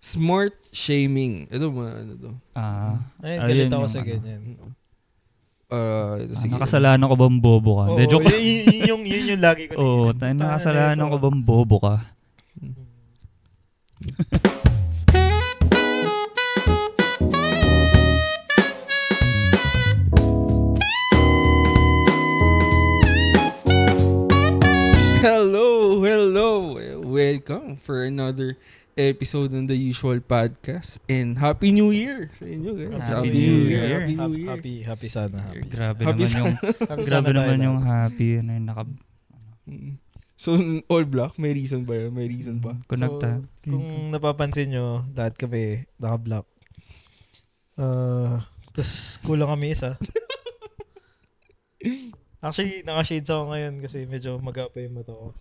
Smart shaming. Ito mo, ano to? Ayun, galit ako sa ganyan. Nakasalanan ko bang bobo ka? Oo, yun yung lagi ko naisip. Oo, nakasalanan ko bang bobo ka? Hello! Welcome for another episode on the usual podcast. And Happy New Year sa inyo, guys. Happy New Year. Happy sana. Grabe Happy naman yung happy. So, all black? May reason ba yun? May reason pa? Kunagta. So, kung napapansin nyo, lahat kami naka-black. Tapos kulang kami isa. Actually, naka-shades ako ngayon kasi medyo mag-apa yung mata ko.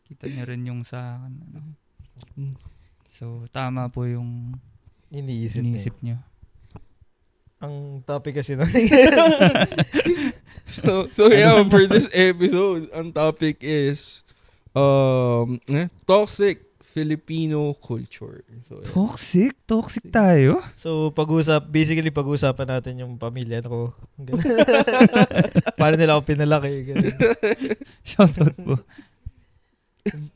Kita niya rin yung sa akin. So, tama po yung iniisip niyo. Ang topic kasi na So yeah, for this episode, ang topic is toxic Filipino culture. So, yeah. Toxic tayo? So, pag-uusapan natin yung pamilya ko. Paano nila ako pinalaki. Shoutout po.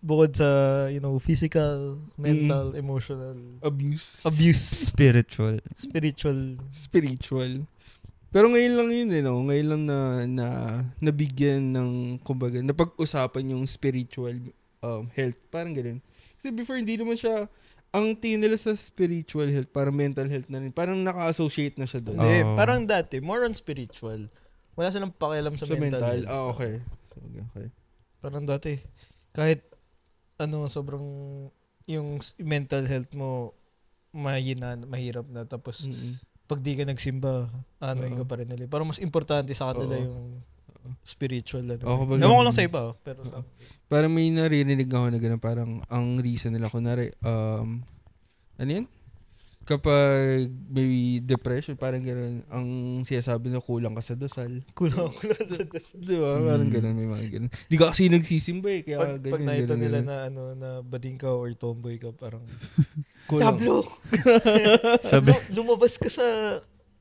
Bukod sa, physical, mental, emotional. Abuse. Spiritual. Pero ngayon lang yun, ngayon lang na nabigyan ng, kumbaga, napag-usapan yung spiritual health. Parang ganun. Kasi before, hindi naman siya, ang tingin nila sa spiritual health, parang mental health na rin. Parang naka-associate na siya doon. Hindi, parang dati, more on spiritual. Wala silang pakialam sa mental health. Okay. Parang dati, kahit, sobrang, yung mental health mo, mahirap na. Tapos, pag di ka nagsimba, ka pa rin nila. Parang mas importante sa kanila yung spiritual. Ewan ko lang sa iba. Pero parang may naririnig ako na gano'n, parang ang reason nila, kunwari, ano yan? Kapag may depression, parang gano'n, ang siyasabi na kulang ka sa dasal. Kulang sa dasal. Diba? Parang gano'n, may mga gano'n. Di ka kasi nagsisimba kaya pag nakita nila na, na bading ka or tomboy ka, parang, Sablo! Sabi, lumabas ka sa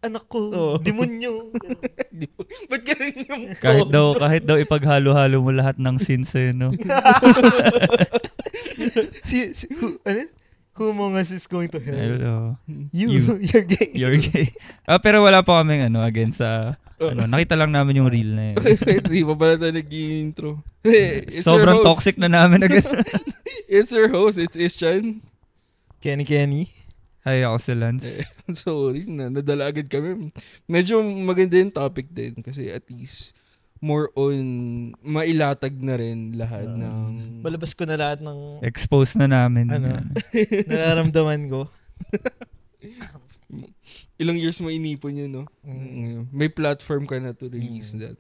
anak ko, demonyo. Ba't ganun yung kahit daw ipaghalo-halo mo lahat ng sins no? Who among us is going to hell? Hello. You're gay. You're gay. Pero wala pa kaming again sa nakita lang namin yung reel na yun. Di pa pala tayo nag-intro. Sobrang toxic na namin agad. It's your host, it's Ishan. Kenny. Hi, ako si Lance. Sorry, nadala agad kami. Medyo maganda yung topic din kasi at least more on mailatag na rin lahat ng... Malabas ko na lahat ng... Expose na namin. Nararamdaman ko. Ilang years mo inipon yun, no? May platform ka na to release that.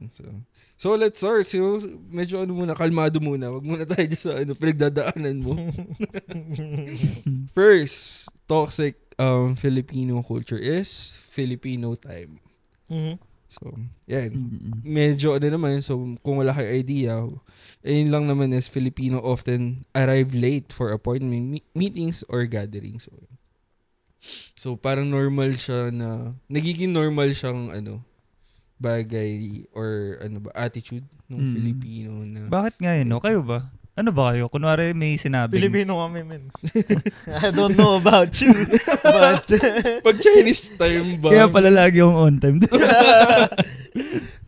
So let's start. So, medyo kalmado muna. Wag muna tayo sa pinagdadaanan mo. First, toxic Filipino culture is Filipino time. So, yan. Medyo naman, so kung wala kayo idea, yun lang naman is Filipino often arrive late for appointment meetings or gatherings. So parang normal siya na, nagiging normal siyang bagay or attitude ng Filipino na... Bakit nga yun, no? Kayo ba? Ano ba kayo? Kunwari may sinabi. Pilipino kami, men. I don't know about you, but... Pag Chinese time ba? Kaya pala lagi yung on time.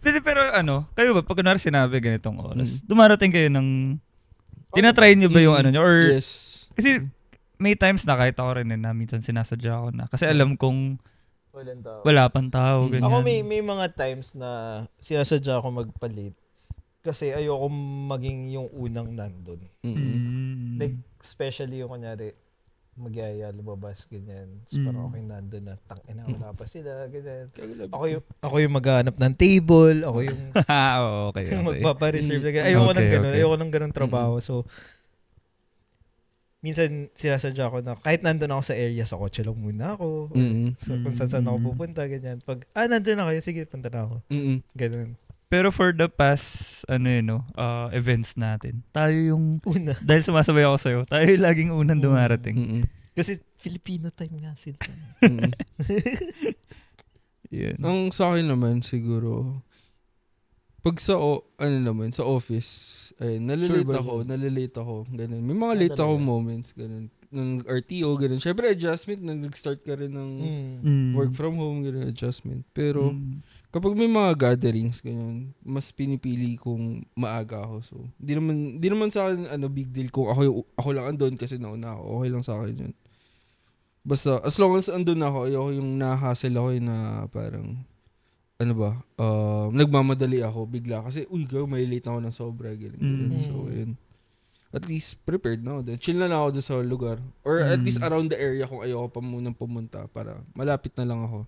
Pero kayo ba? Pag kunwari sinabi ganitong oras, dumarating kayo ng... Tinatry nyo ba yung nyo? Or, yes. Kasi may times na kahit ako rin na minsan sinasadya ako na. Kasi alam kong wala pang tao. Ganyan. Ako may mga times na sinasadya ako magpalit. Kasi ayoko maging yung unang nandun. Like, especially yung kunyari, magyaya, lumabas, ganyan. So, parang ako yung nandun na, wala pa sila, ganyan. Ako yung maghahanap ng table, ako yung okay. magpapareserve. Ayoko ng ganun. Ayoko ng ganun trabaho. So, minsan sinasadya ko na, kahit nandun ako sa area, sa kotse lang muna ako. So, kung saan ako pupunta, ganyan. Pag, nandun na kayo, sige, punta na ako. Ganun. Pero for the past, events natin, tayo yung, una. Dahil sumasabay ako sa'yo, tayo yung laging unang dumarating. Kasi Filipino time nga sila. Yeah. Ang sa akin naman siguro, pag sa sa office, nalilate ako, ganun. May mga late ako moments, ganun. Ng RTO, ganun. Syempre, adjustment, nag-start ka rin ng work from home, ganun, adjustment. Pero, kapag may mga gatherings, ganun, mas pinipili kong maaga ako. So, di naman sa akin, big deal kung ako lang andun kasi nauna ako. Okay lang sa akin yun. Basta, as long as andun ako, ayoko yung nahassle ako na parang, nagmamadali ako bigla. Kasi, may late ako ng sobra. Ganun. So, yun. At least, prepared na ako. Chill na ako doon sa lugar. Or at least around the area kung ayoko pa munang pumunta para malapit na lang ako.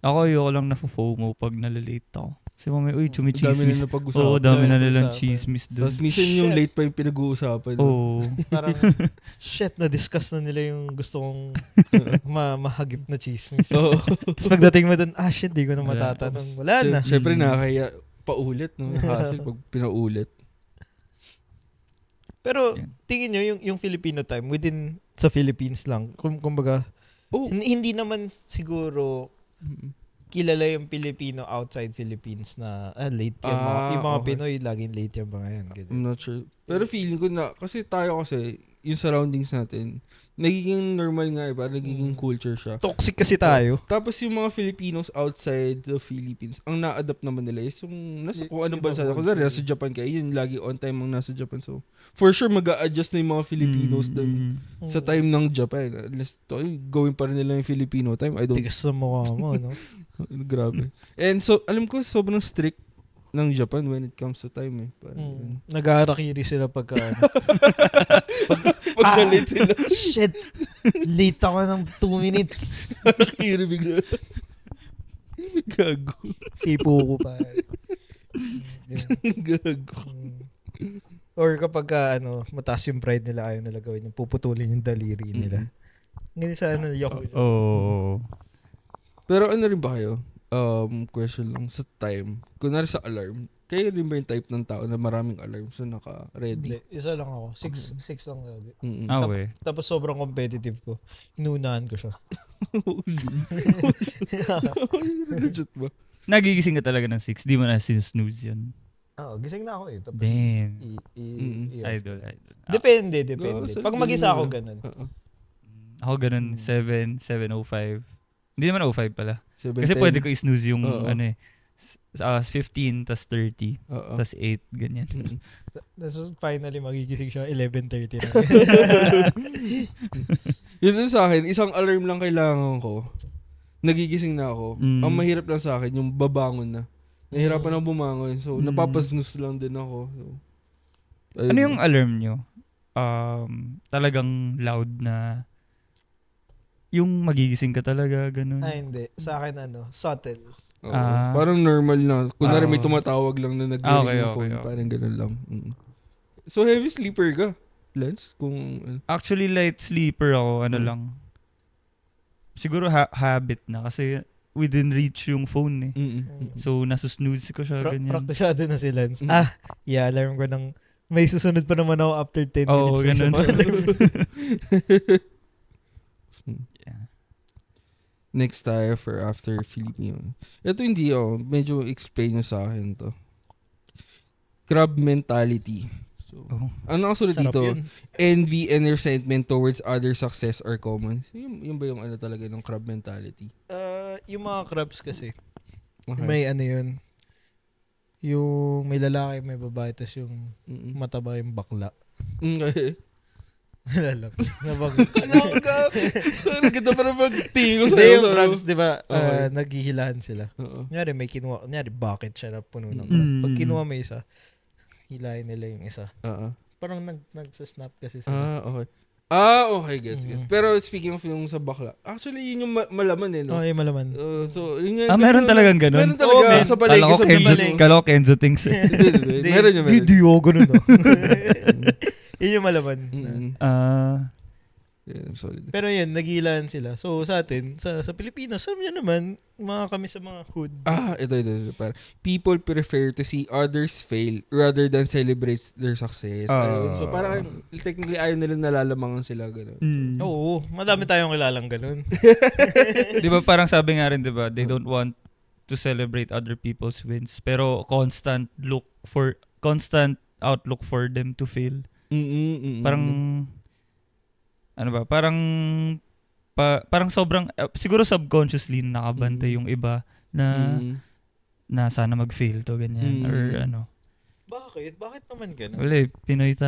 Ako ayoko lang na-FOMO pag nalalate ako. Kasi mamaya, chumichismis. Dami na napag-usapan. Oo, dami na nilang chismis doon. Tapos minsan yung late pa yung pinag-uusapan. Oo. Parang, na-discuss na nila yung gusto kong mahagip na chismis. Oo. Tapos pagdating mo doon, di ko na matatanong. Wala na. Siyempre nakakaya paulit, no? Hassle pag pinaulit. Pero tingin nyo yung Filipino time within sa Philippines lang, kumbaga hindi naman siguro kilala yung Filipino outside Philippines na late yan. Yung mga Pinoy laging late yan ba ngayon? I'm not sure. Pero feeling ko na, kasi yung surroundings natin, nagiging normal nga parang nagiging culture siya. Toxic kasi tayo. Tapos yung mga Filipinos outside the Philippines, ang na-adapt naman nila is yung kung anong bansa. Kung nasa Japan kayo, yun lagi on time ang nasa Japan. So, for sure, mag-a-adjust na yung mga Filipinos dun sa time ng Japan. Unless, gawin pa rin nila yung Filipino time. Tigas sa mukha mo, no? Grabe. And so, alam ko, sobrang strict ng Japan when it comes to time Nag-aarakiri sila pagka late sila. Shit! Late ako ng 2 minutes. Arakiri bigla. Gago. Sipo ko pa. Gago. Or kapag mataas yung pride nila, ayaw nila gawin yung puputulin yung daliri nila. Ngayon sa Yakuza. Pero rin ba kayo? Question lang sa time. Kunwari sa alarm, kayo rin ba yung type ng tao na maraming alarm so naka-ready? Hindi, isa lang ako. 6 lang lagi. Tapos sobrang competitive ko. Inuunahan ko siya. Legit ba? Nagigising ka talaga ng 6, di mo na snooze yun. Gising na ako eh. Tapos damn. Idol. Depende. Pag mag-isa ako, ganun. Ako ganun, 7:05. Hindi naman 05 pala. 7, kasi 10. pwede ko i-snooze yung 15, tas 30, tas 8, ganyan. Tapos finally magigising siya 11:30 na. Yun sa akin, isang alarm lang kailangan ko. Nagigising na ako. Ang mahirap lang sa akin, yung babangon na. Nahirapan ako bumangon. So, napapasnooze lang din ako. So, ano yung alarm nyo? Talagang loud na yung magigising ka talaga, ganun? Hindi. Sa akin, subtle. Parang normal na. Kunwari may tumatawag lang na nag-ring yung phone. Parang ganun lang. So, heavy sleeper ka, Lance? Actually, light sleeper ako. Lang. Siguro habit na. Kasi within reach yung phone eh. So, nasusnooze ko siya, ganyan. Praktisyado na si Lance. I-alarm ko ng may susunod pa naman ako after 10 minutes. Ganun. Next tayo for after Filipino. Ito hindi medyo explain nyo sa akin to. Crab mentality. So, ano nakasunod dito? Yun. Envy and resentment towards other success are common. Yun ba yung talaga ng crab mentality? Yung mga crabs kasi. Okay. May yun. Yung may lalaki, may babae, tas yung mataba yung bakla. Okay. Alam. Nagkita pa na magtingin ko sa'yo. Hindi, yung crabs, di ba, naghihilahan sila. Kunyari, may kinuha, bucket siya na puno ng crab. Pag kinuha may isa, hilahin nila yung isa. Parang nagsasnap kasi sila. Okay. Okay, gets. Pero speaking of yung sa bakla, actually, yun yung malaman eh, no? Yung malaman. So, yun meron talagang ganun? Meron talaga sa palengke. Kala ko Kenzo things. Meron yun. Di ako ganun, no? Yun yung malaman. Yeah, solid. Pero yun, nagilaan sila. So sa atin, sa Pilipinas, sabi niya naman, kami sa mga hood. Ito. Para people prefer to see others fail rather than celebrate their success. So parang technically ayaw nila nalalamangan sila gano'n. So, Oo, madami tayong kilalang gano'n. Di ba parang sabi nga rin, di ba, they don't want to celebrate other people's wins, pero constant outlook for them to fail. Parang parang sobrang siguro subconsciously nakabantay yung iba na sana mag-fail to ganyan or ano. Bakit naman gano'n? Wala, Pinoy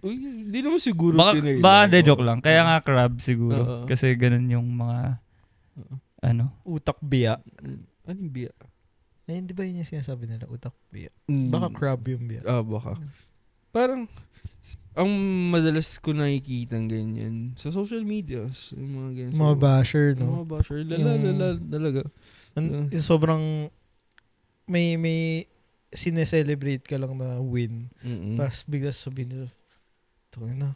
Uy, hindi naman siguro Pinoy. Baka joke lang. Kaya nga crab siguro. Kasi ganun yung mga utak biya. Ano yung biya? Hindi ba yun yung sinasabi nila? Utak biya. Baka crab yung biya. Baka. Parang ang madalas ko nakikita ganyan sa social media, yung mga ganyan. Mga basher, no? Mga basher. Lala talaga. Yung sobrang may sineselebrate ka lang na win. Tapos bigla sabihin nila, ito na.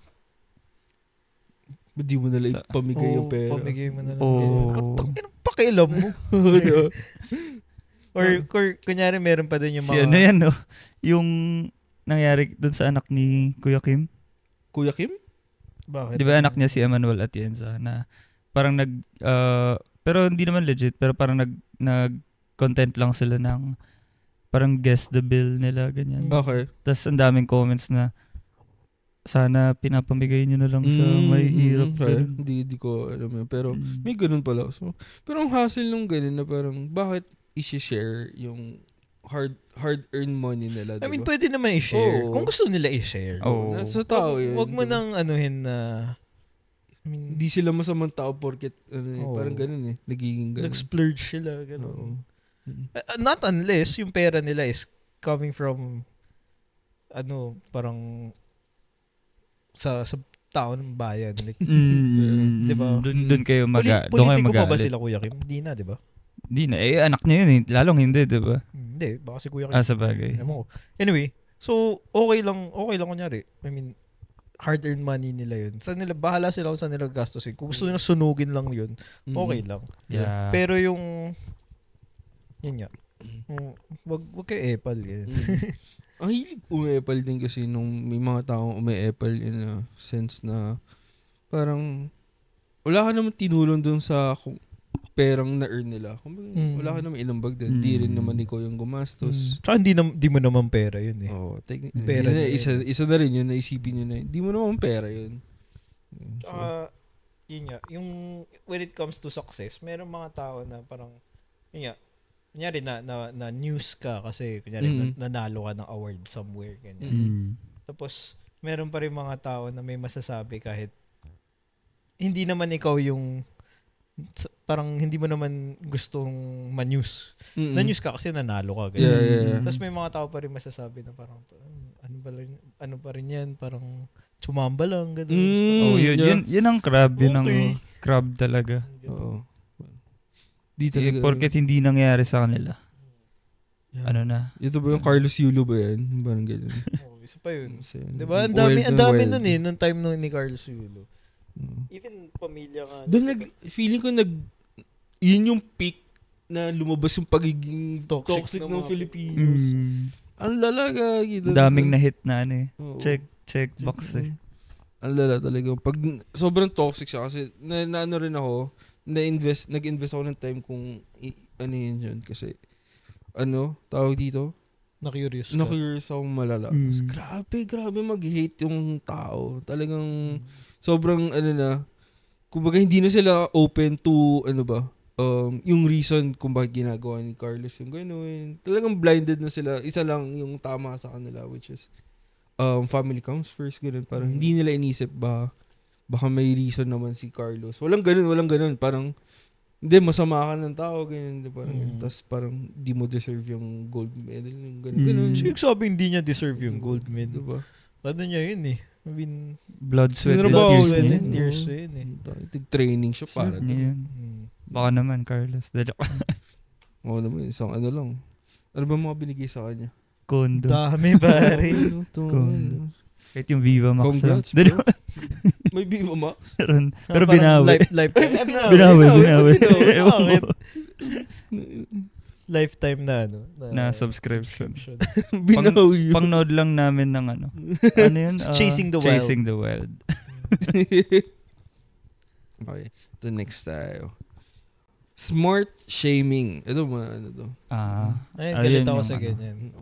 Di mo nalang pamigay yung pera. Pamigay mo nalang pera. Anong pakialam mo? Or kunyari meron pa dun yung mga... Ano yan, no? Yung nangyari dun sa anak ni Kuya Kim. Kuya Kim? Bakit? Di ba anak niya si Emmanuel Atienza na parang pero hindi naman legit, pero parang nag-content lang sila ng parang guess the bill nila, ganyan. Okay. Tapos ang daming comments na sana pinapamigay nyo na lang sa may hirap. Okay. Hindi ko alam yun. Pero may ganun pala. So, pero ang hassle nung ganun na parang bakit i-share yung hard-earned money nila, diba? I mean, pwede naman i-share. Kung gusto nila i-share. Sa tao yun. Wag mo nang anuhin na... I mean, hindi sila masamang tao porket parang ganun nagiging ganun. Nag-splurge sila. Ganun. Not unless yung pera nila is coming from parang sa tao ng bayan. Like, diba? Doon kayo politiko pa ba sila, Kuya Kim? Hindi na, diba? Hindi na. Anak niya yun. Lalong hindi, diba? Hindi. Baka si Kuya Kim. Sa bagay. Anyway, so, okay lang kunyari. I mean, hard-earned money nila yun. Bahala sila kung saan nila gastusin. Kung gusto nila sunugin lang yun, okay lang. Yeah. Pero yun nga. Wag kayo epal yan. Ang hilig umi-epal din kasi nung may mga taong umi-epal in a sense na parang wala ka naman tinulong dun sa perang na-earn nila. Wala ka naman inambag din. Di rin naman ikaw yung gumastos. Tsaka di mo naman pera yun eh. Pera isa na rin yun, naisipin nyo na di mo naman pera yun. Tsaka, yun nga, yung when it comes to success, meron mga tao na parang, yun nga, kunyari na news ka kasi kunyari nanalo ka ng award somewhere ganyan. Tapos meron pa rin mga tao na may masasabi kahit hindi naman ikaw yung parang hindi mo naman gustong ma-news. Na-news ka kasi nanalo ka ganyan. Yeah. Tapos may mga tao pa rin masasabi na parang ano pa rin yan, parang tsumamba lang ganun. Yun ang crab, yun ang crab talaga. Oo. Porket hindi nangyari sa kanila. Yeah. Ano na? Ito ba yung Carlos Yulo ba yan? Parang ganyan. Isa pa yun. Diba? Ang dami nun nung time nung ni Carlos Yulo. Even pamilya nga. Doon feeling ko yun yung peak na lumabas yung pagiging toxic ng Filipinos. Ang lalaga. Daming na hit na check box Ang lala talaga. Pag sobrang toxic siya kasi naano rin ako, nag-invest ako ng time kung ano yun kasi tawag dito? Na-curious akong malala. Grabe mag-hate yung tao. Talagang sobrang kumbaga hindi na sila open to yung reason kung bakit ginagawa ni Carlos yung gano'n. Talagang blinded na sila. Isa lang yung tama sa kanila, which is family comes first, gano'n. Parang hindi nila inisip baka may reason naman si Carlos. Walang ganun. Parang, hindi, masama ka ng tao, ganyan. Parang, tapos parang, di mo deserve yung gold medal. Ganun. So, yung sabi, hindi niya deserve yung gold medal. Diba? Ano niya yun eh. I mean, blood, sweat, and tears yun eh. Training siya para doon. Baka naman, Carlos. Oo naman, isang lang. Ano ba mga binigay sa kanya? Kondo. Dami, pare. Kondo. Kahit yung Viva Max. Congrats, bro. May Viva Max? Pero binawi. Binawi. Ewan ko. Lifetime na Na subscription. Binawi. Pang-node lang namin ng ano. Ano yun? Chasing the Wild. Chasing the Wild. Okay. Ito next tayo. Smart shaming. Ito ano to? Ayun, galit ako sa ganyan.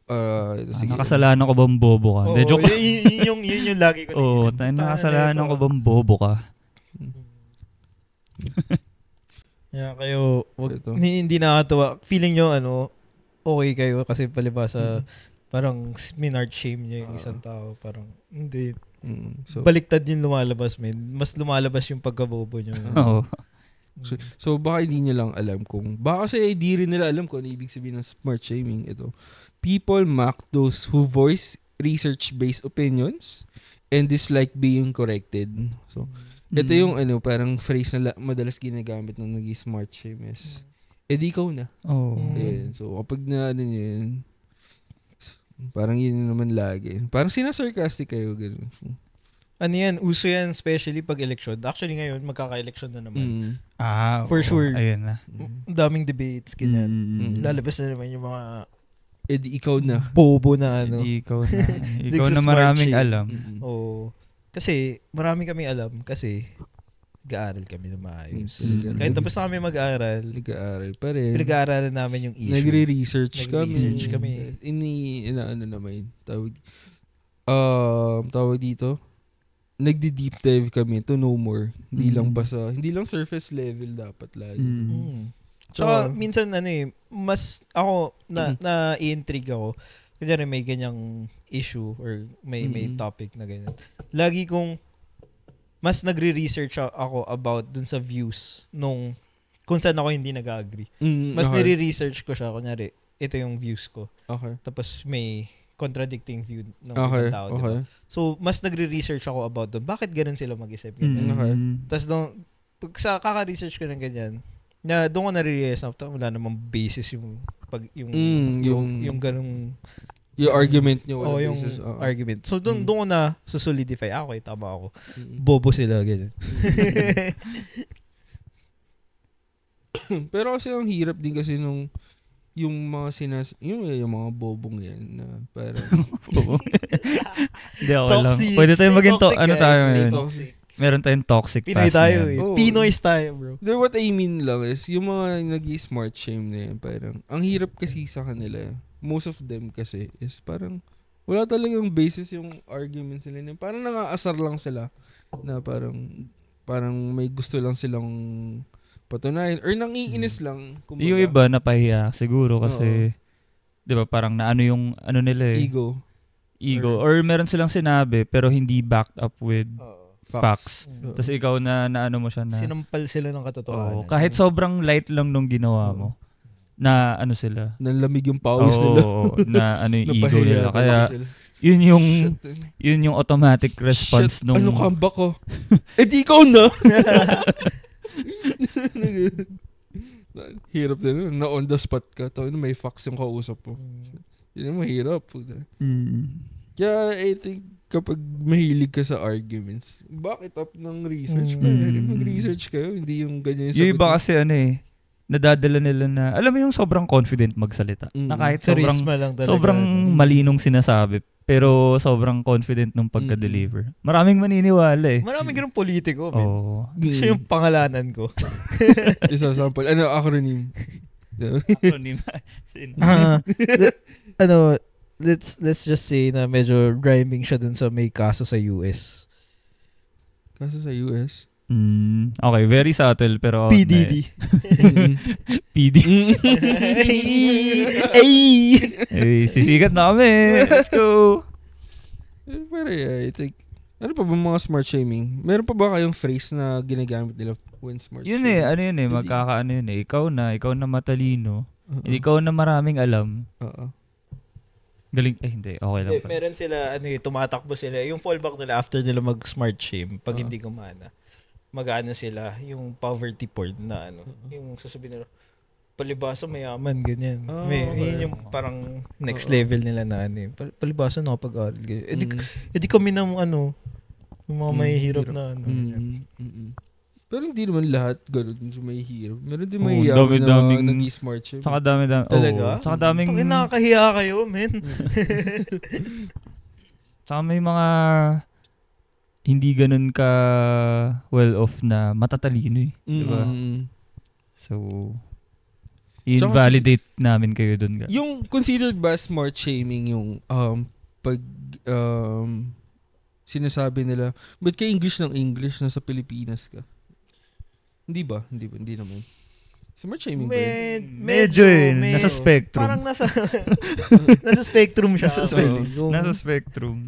Ito, sige. Nakasalanan ko bang bobo ka? Oo, yun yung lagi ko Oo, nakasalanan ko bang bobo ka? Kayo, hindi nakakatawa. Feeling nyo, okay kayo kasi palibasa, parang minart shame nyo yung isang tao. Parang, hindi. So, baliktad yung lumalabas, men. Mas lumalabas yung pagkabobo nyo. Oo. So baka hindi nyo lang alam baka kasi di rin nila alam kung ano ibig sabihin ng smart shaming. Ito. People mock those who voice research-based opinions and dislike being corrected. So, ito yung parang phrase na madalas ginagamit ng nag-smart shame is, di ikaw na. So, kapag na yun, parang yun naman lagi. Parang sinasarcastic kayo. Ganun. Ano yan, uso yan especially pag election. Actually ngayon, magkaka-election na naman. For sure. Ayun na. Daming debates, ganyan. Lalabas na naman yung mga di ikaw na. Bobo na Di ikaw na. Ikaw na maraming alam. Oo. Kasi, marami kami alam kasi nag-aaral kami na maayos. Kahit tapos na kami mag-aaral. Nag-aaral pa rin. Pinag-aaralan namin yung issue. Nagre-research kami. Inaano naman. Tawag dito. Nagdi-deep dive kami to know more. Hindi lang surface level dapat lagi. Tsaka minsan mas ako na-i-intrigue ako. Kunyari may ganyang issue or may topic na ganyan. Lagi kong mas nagre-research ako about dun sa views nung kung saan ako hindi nag-agree. Mas nire-research ko siya. Kunyari, ito yung views ko. Okay. Tapos may contradicting view ng ibang tao. Okay. Diba? So, mas nagre-research ako about doon. Bakit ganun sila mag-isip? Tapos pag sa kaka-research ko ng ganyan, doon ko nare-realize na wala namang basis yung ganung yung argument nyo. yung argument. So, doon ko na solidify. Okay, tama ako. Bobo sila, ganyan. Pero kasi ang hirap din kasi nung yung mga yung mga bobong yan na parang hindi ako lang. Pwede tayo maging tayo ngayon. Meron tayong toxic Pinoy past tayo ngayon. Pinoy tayo, bro. What I mean lang is, yung mga nag-smart shame na yan, parang, ang hirap kasi sa kanila, most of them kasi, is parang, wala talagang basis yung arguments nila. Parang nangaasar lang sila, na parang may gusto lang silang patunayan, or nangiinis lang. Kumbaga. Yung iba napahiya, siguro, kasi, di ba, parang naano yung, nila Ego. Or meron silang sinabi, pero hindi backed up with facts. Tapos ikaw na ano mo siya na sinampal sila ng katotohanan. Kahit sobrang light lang nung ginawa mo. Na ano sila. Nanlamig yung pawis nila. Na ano yung ego nila. Kaya yun yung automatic response nung ano comeback ko? Di ikaw na. Hirap din. Na on the spot ka. May facts yung kausap mo. Yun yung mahirap. Kaya I think kapag mahilig ka sa arguments, back it up ng research. Mag-research kayo, hindi yung ganyan yung sagot. Yung iba kasi nadadala nila na, alam mo yung sobrang confident magsalita. Na kahit sobrang malinong sinasabi, pero sobrang confident nung pagka-deliver. Maraming maniniwala Maraming ganung politiko, man. Siya yung pangalanan ko. Isa sample. Acronym. Acronym. Let's just say na medyo rhyming siya dun sa may kaso sa US. Kaso sa US? Okay, very subtle pero PDD. PD. Sisikat na kami. Let's go. Pero I think, ano pa ba mga smart shaming? Meron pa ba kayong phrase na ginagamit nila when smart shaming? Magkakaano yun Ikaw na matalino. Ikaw na maraming alam. Galing, hindi. Okay lang. Meron sila, tumatakbo sila. Yung fallback nila after nila mag-smart shame, pag hindi gumana, mag-ano sila, yung poverty porn na yung sasabihin nila, palibasa mayaman, ganyan. Yun yung parang next level nila na palibasa nakapag-aral. Edi kami ng Yung mga may hirap na ano. Pero hindi naman lahat ganun so may hirap. Meron din may na nag-smart siya. Saka dami-dami. Talaga? Saka daming... Tangin, nakakahiya kayo, men. Saka may mga hindi ganun ka well-off na matatalino eh. Diba? So, invalidate namin kayo dun. Yung considered ba smart shaming yung pag sinasabi nila, ba't ka English ng English na sa Pilipinas ka? Hindi ba? Hindi naman. Smart shaming ba yun? Medyo nasa spectrum. Parang nasa spectrum siya. Nasa spectrum.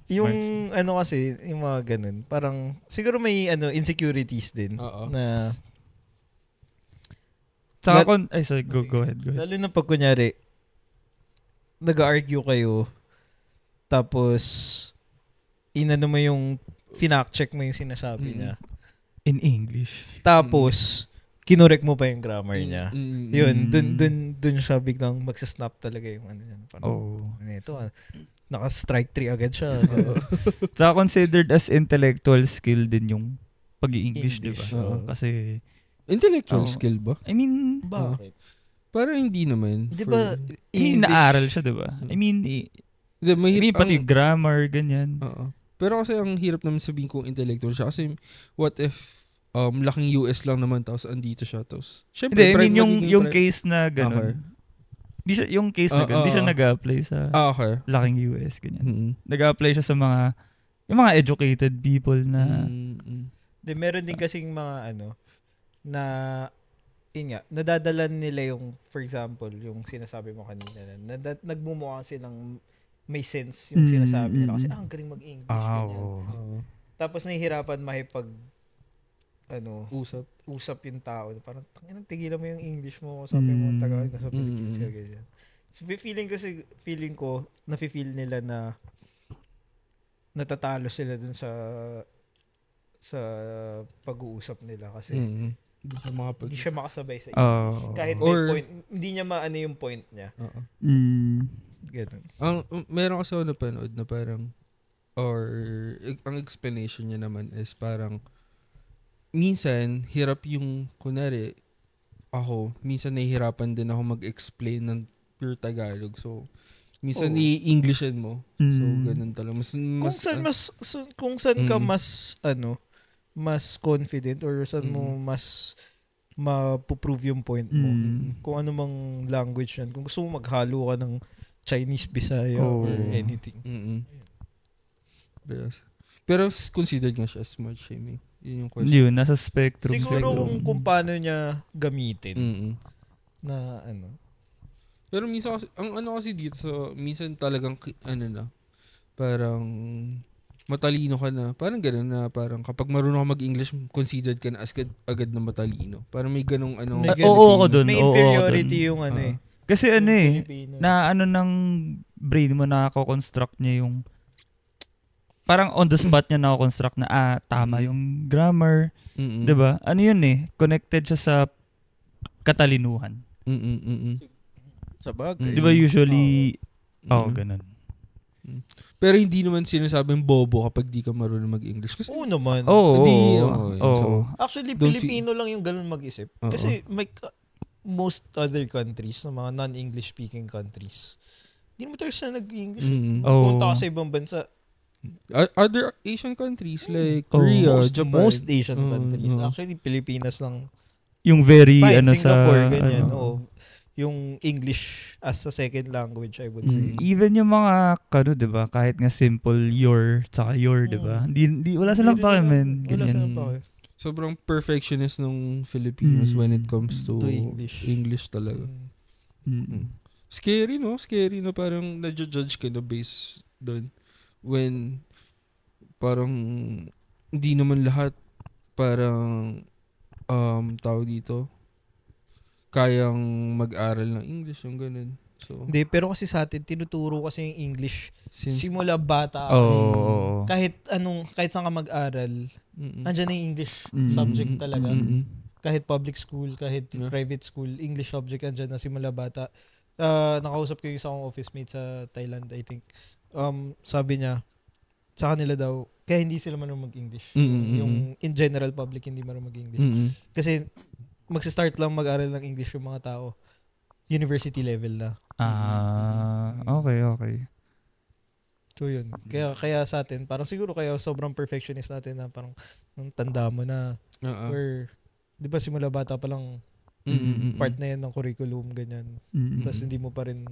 Yung ano kasi, yung mga ganun, parang siguro may insecurities din. Na sorry, go ahead. Lalo na pag kunyari, nag-argue kayo, tapos inano mo yung finact-check mo yung sinasabi niya. In English. Tapos, kinorek mo pa yung grammar niya. Yun, dun siya biglang magsasnap talaga yung ano yan. Ito, naka-strike 3 agad siya. Saka considered as intellectual skill din yung pag-i-English, diba? Kasi... Intellectual skill ba? I mean... Bakit? Parang hindi naman. Di ba? Naaral siya, diba? I mean, pati grammar, ganyan. Pero kasi ang hirap naman sabihin kung intellectual siya. Kasi what if laking US lang naman tapos andito siya. Tapos, syempre, yung case na gano'n. Yung case na gano'n, di siya nag-apply sa laking US, ganyan. Nag-apply siya sa yung mga educated people na... Meron din kasing mga na yun nga, nadadalan nila yung, for example, yung sinasabi mo kanina, nagmumukha silang may sense yung sinasabi nila. Kasi ang galing mag-English. Tapos nahihirapan usap yung tao. Parang, tigilan mo yung English mo, sabi mo, Tagalog ka sa Pilipinas ka, ganyan. So, feeling ko, nafe-feel nila na natatalo sila dun sa pag-uusap nila kasi hindi siya makasabay sa English. Kahit may point, hindi niya maano yung point niya. Meron kasi ako napanood na parang ang explanation niya naman is parang minsan hirap yung kunwari minsan nahihirapan din ako mag-explain ng pure Tagalog. So minsan i-Englishin mo. So ganun talaga. Kung saan ka mas confident or saan mo mas mapuprove yung point mo. Kung ano mang language yan. Kung gusto mo maghalo ka ng Chinese, Bisaya, or anything. Pero considered nga siya smart shaming. Yun yung question. Yun, nasa spectrum. Siguro kung paano niya gamitin. Na Pero minsan kasi, ang kasi dito, minsan talagang parang matalino ka na. Parang gano'n na parang kapag marunong ka mag-English, considered ka na agad na matalino. Parang may ganong ako dun. May inferiority yung kasi na ng brain mo nako-construct niya yung parang on the spot niya nako-construct na tama yung grammar. 'Di ba? Ano yun connected siya sa katalinuhan. Sa bagay. 'Di ba usually ganun. Pero hindi naman sinasabing bobo kapag di ka marunong mag-English. Kasi, naman. So, actually, Pilipino lang yung ganun mag-isip. Kasi most other countries, na mga non-English speaking countries, hindi mo talaga nag-English. Punta ka sa ibang bansa. Other Asian countries like Korea, Japan. Most Asian countries. Actually, Pilipinas lang. Yung very, Singapore, ganyan. Yung English as a second language, I would say. Even yung mga, diba, kahit nga simple tsaka diba? Wala silang pake, man. Wala silang pake. Sobrang perfectionist ng Filipinos when it comes to English talaga. Scary, no? Scary na parang na-judge ka na based doon. When parang hindi naman lahat parang tao dito kayang mag-aral ng English, yung ganun. So, hindi, pero kasi sa atin, tinuturo kasi yung English simula bata. Kahit saan ka mag-aral, andyan na yung English subject talaga. Kahit public school, kahit private school, English subject andyan na simula bata. Nakausap ko yung isang office mate sa Thailand, I think. Sabi niya, sa kanila daw, kaya hindi sila marunong mag-English. Yung in general public, hindi marunong mag-English. Kasi magsa-start lang mag-aral ng English yung mga tao. University level na. Okay. So yun. Kaya sa atin, parang siguro kaya sobrang perfectionist natin na parang nung tanda mo na or di ba simula bata pa lang part na yan ng curriculum, ganyan. Tapos hindi mo pa rin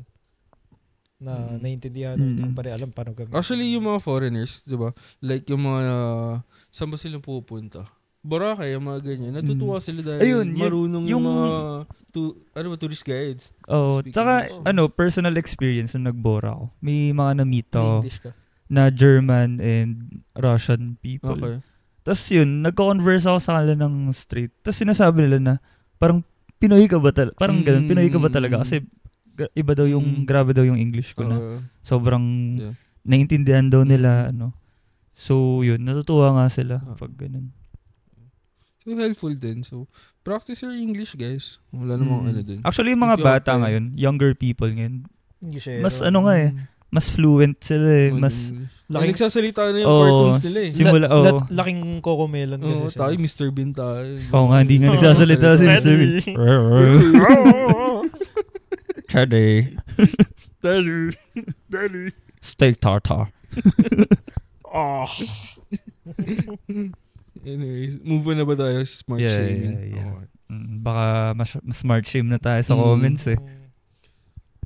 na naiintindihan o hindi mo pa rin alam paano gamitin. Actually, yung mga foreigners, di ba? Like yung mga saan ba silang pupunta? Boracay, yung mga ganyan. Natutuwa sila dahil marunong yung mga tourist guides. Tsaka personal experience nung nagbora ako. May mga na-meet ako na German and Russian people. Okay. Tapos yun, nagko-converse ako sa kanila ng straight. Tapos sinasabi nila na parang Pinoy ka ba talaga? Parang ganun, Pinoy ka ba talaga? Kasi iba daw yung, grabe daw yung English ko na sobrang naiintindihan daw nila, So, yun, natutuwa nga sila pag ganun. So, helpful din. So, practice your English, guys. Wala namang din. Actually, yung mga bata ngayon, younger people ngayon, mas mas fluent sila mas... Nagsasalita na yung cartoons nila Simula, laking Cocomelon kasi tayo, Mr. Bean tayo. Nga, hindi nga nagsasalita si Mr. Bean. Daddy. Steak tartar. Anyways, move on na ba tayo sa smart shaming? Yeah. Baka mas smart shame na tayo sa comments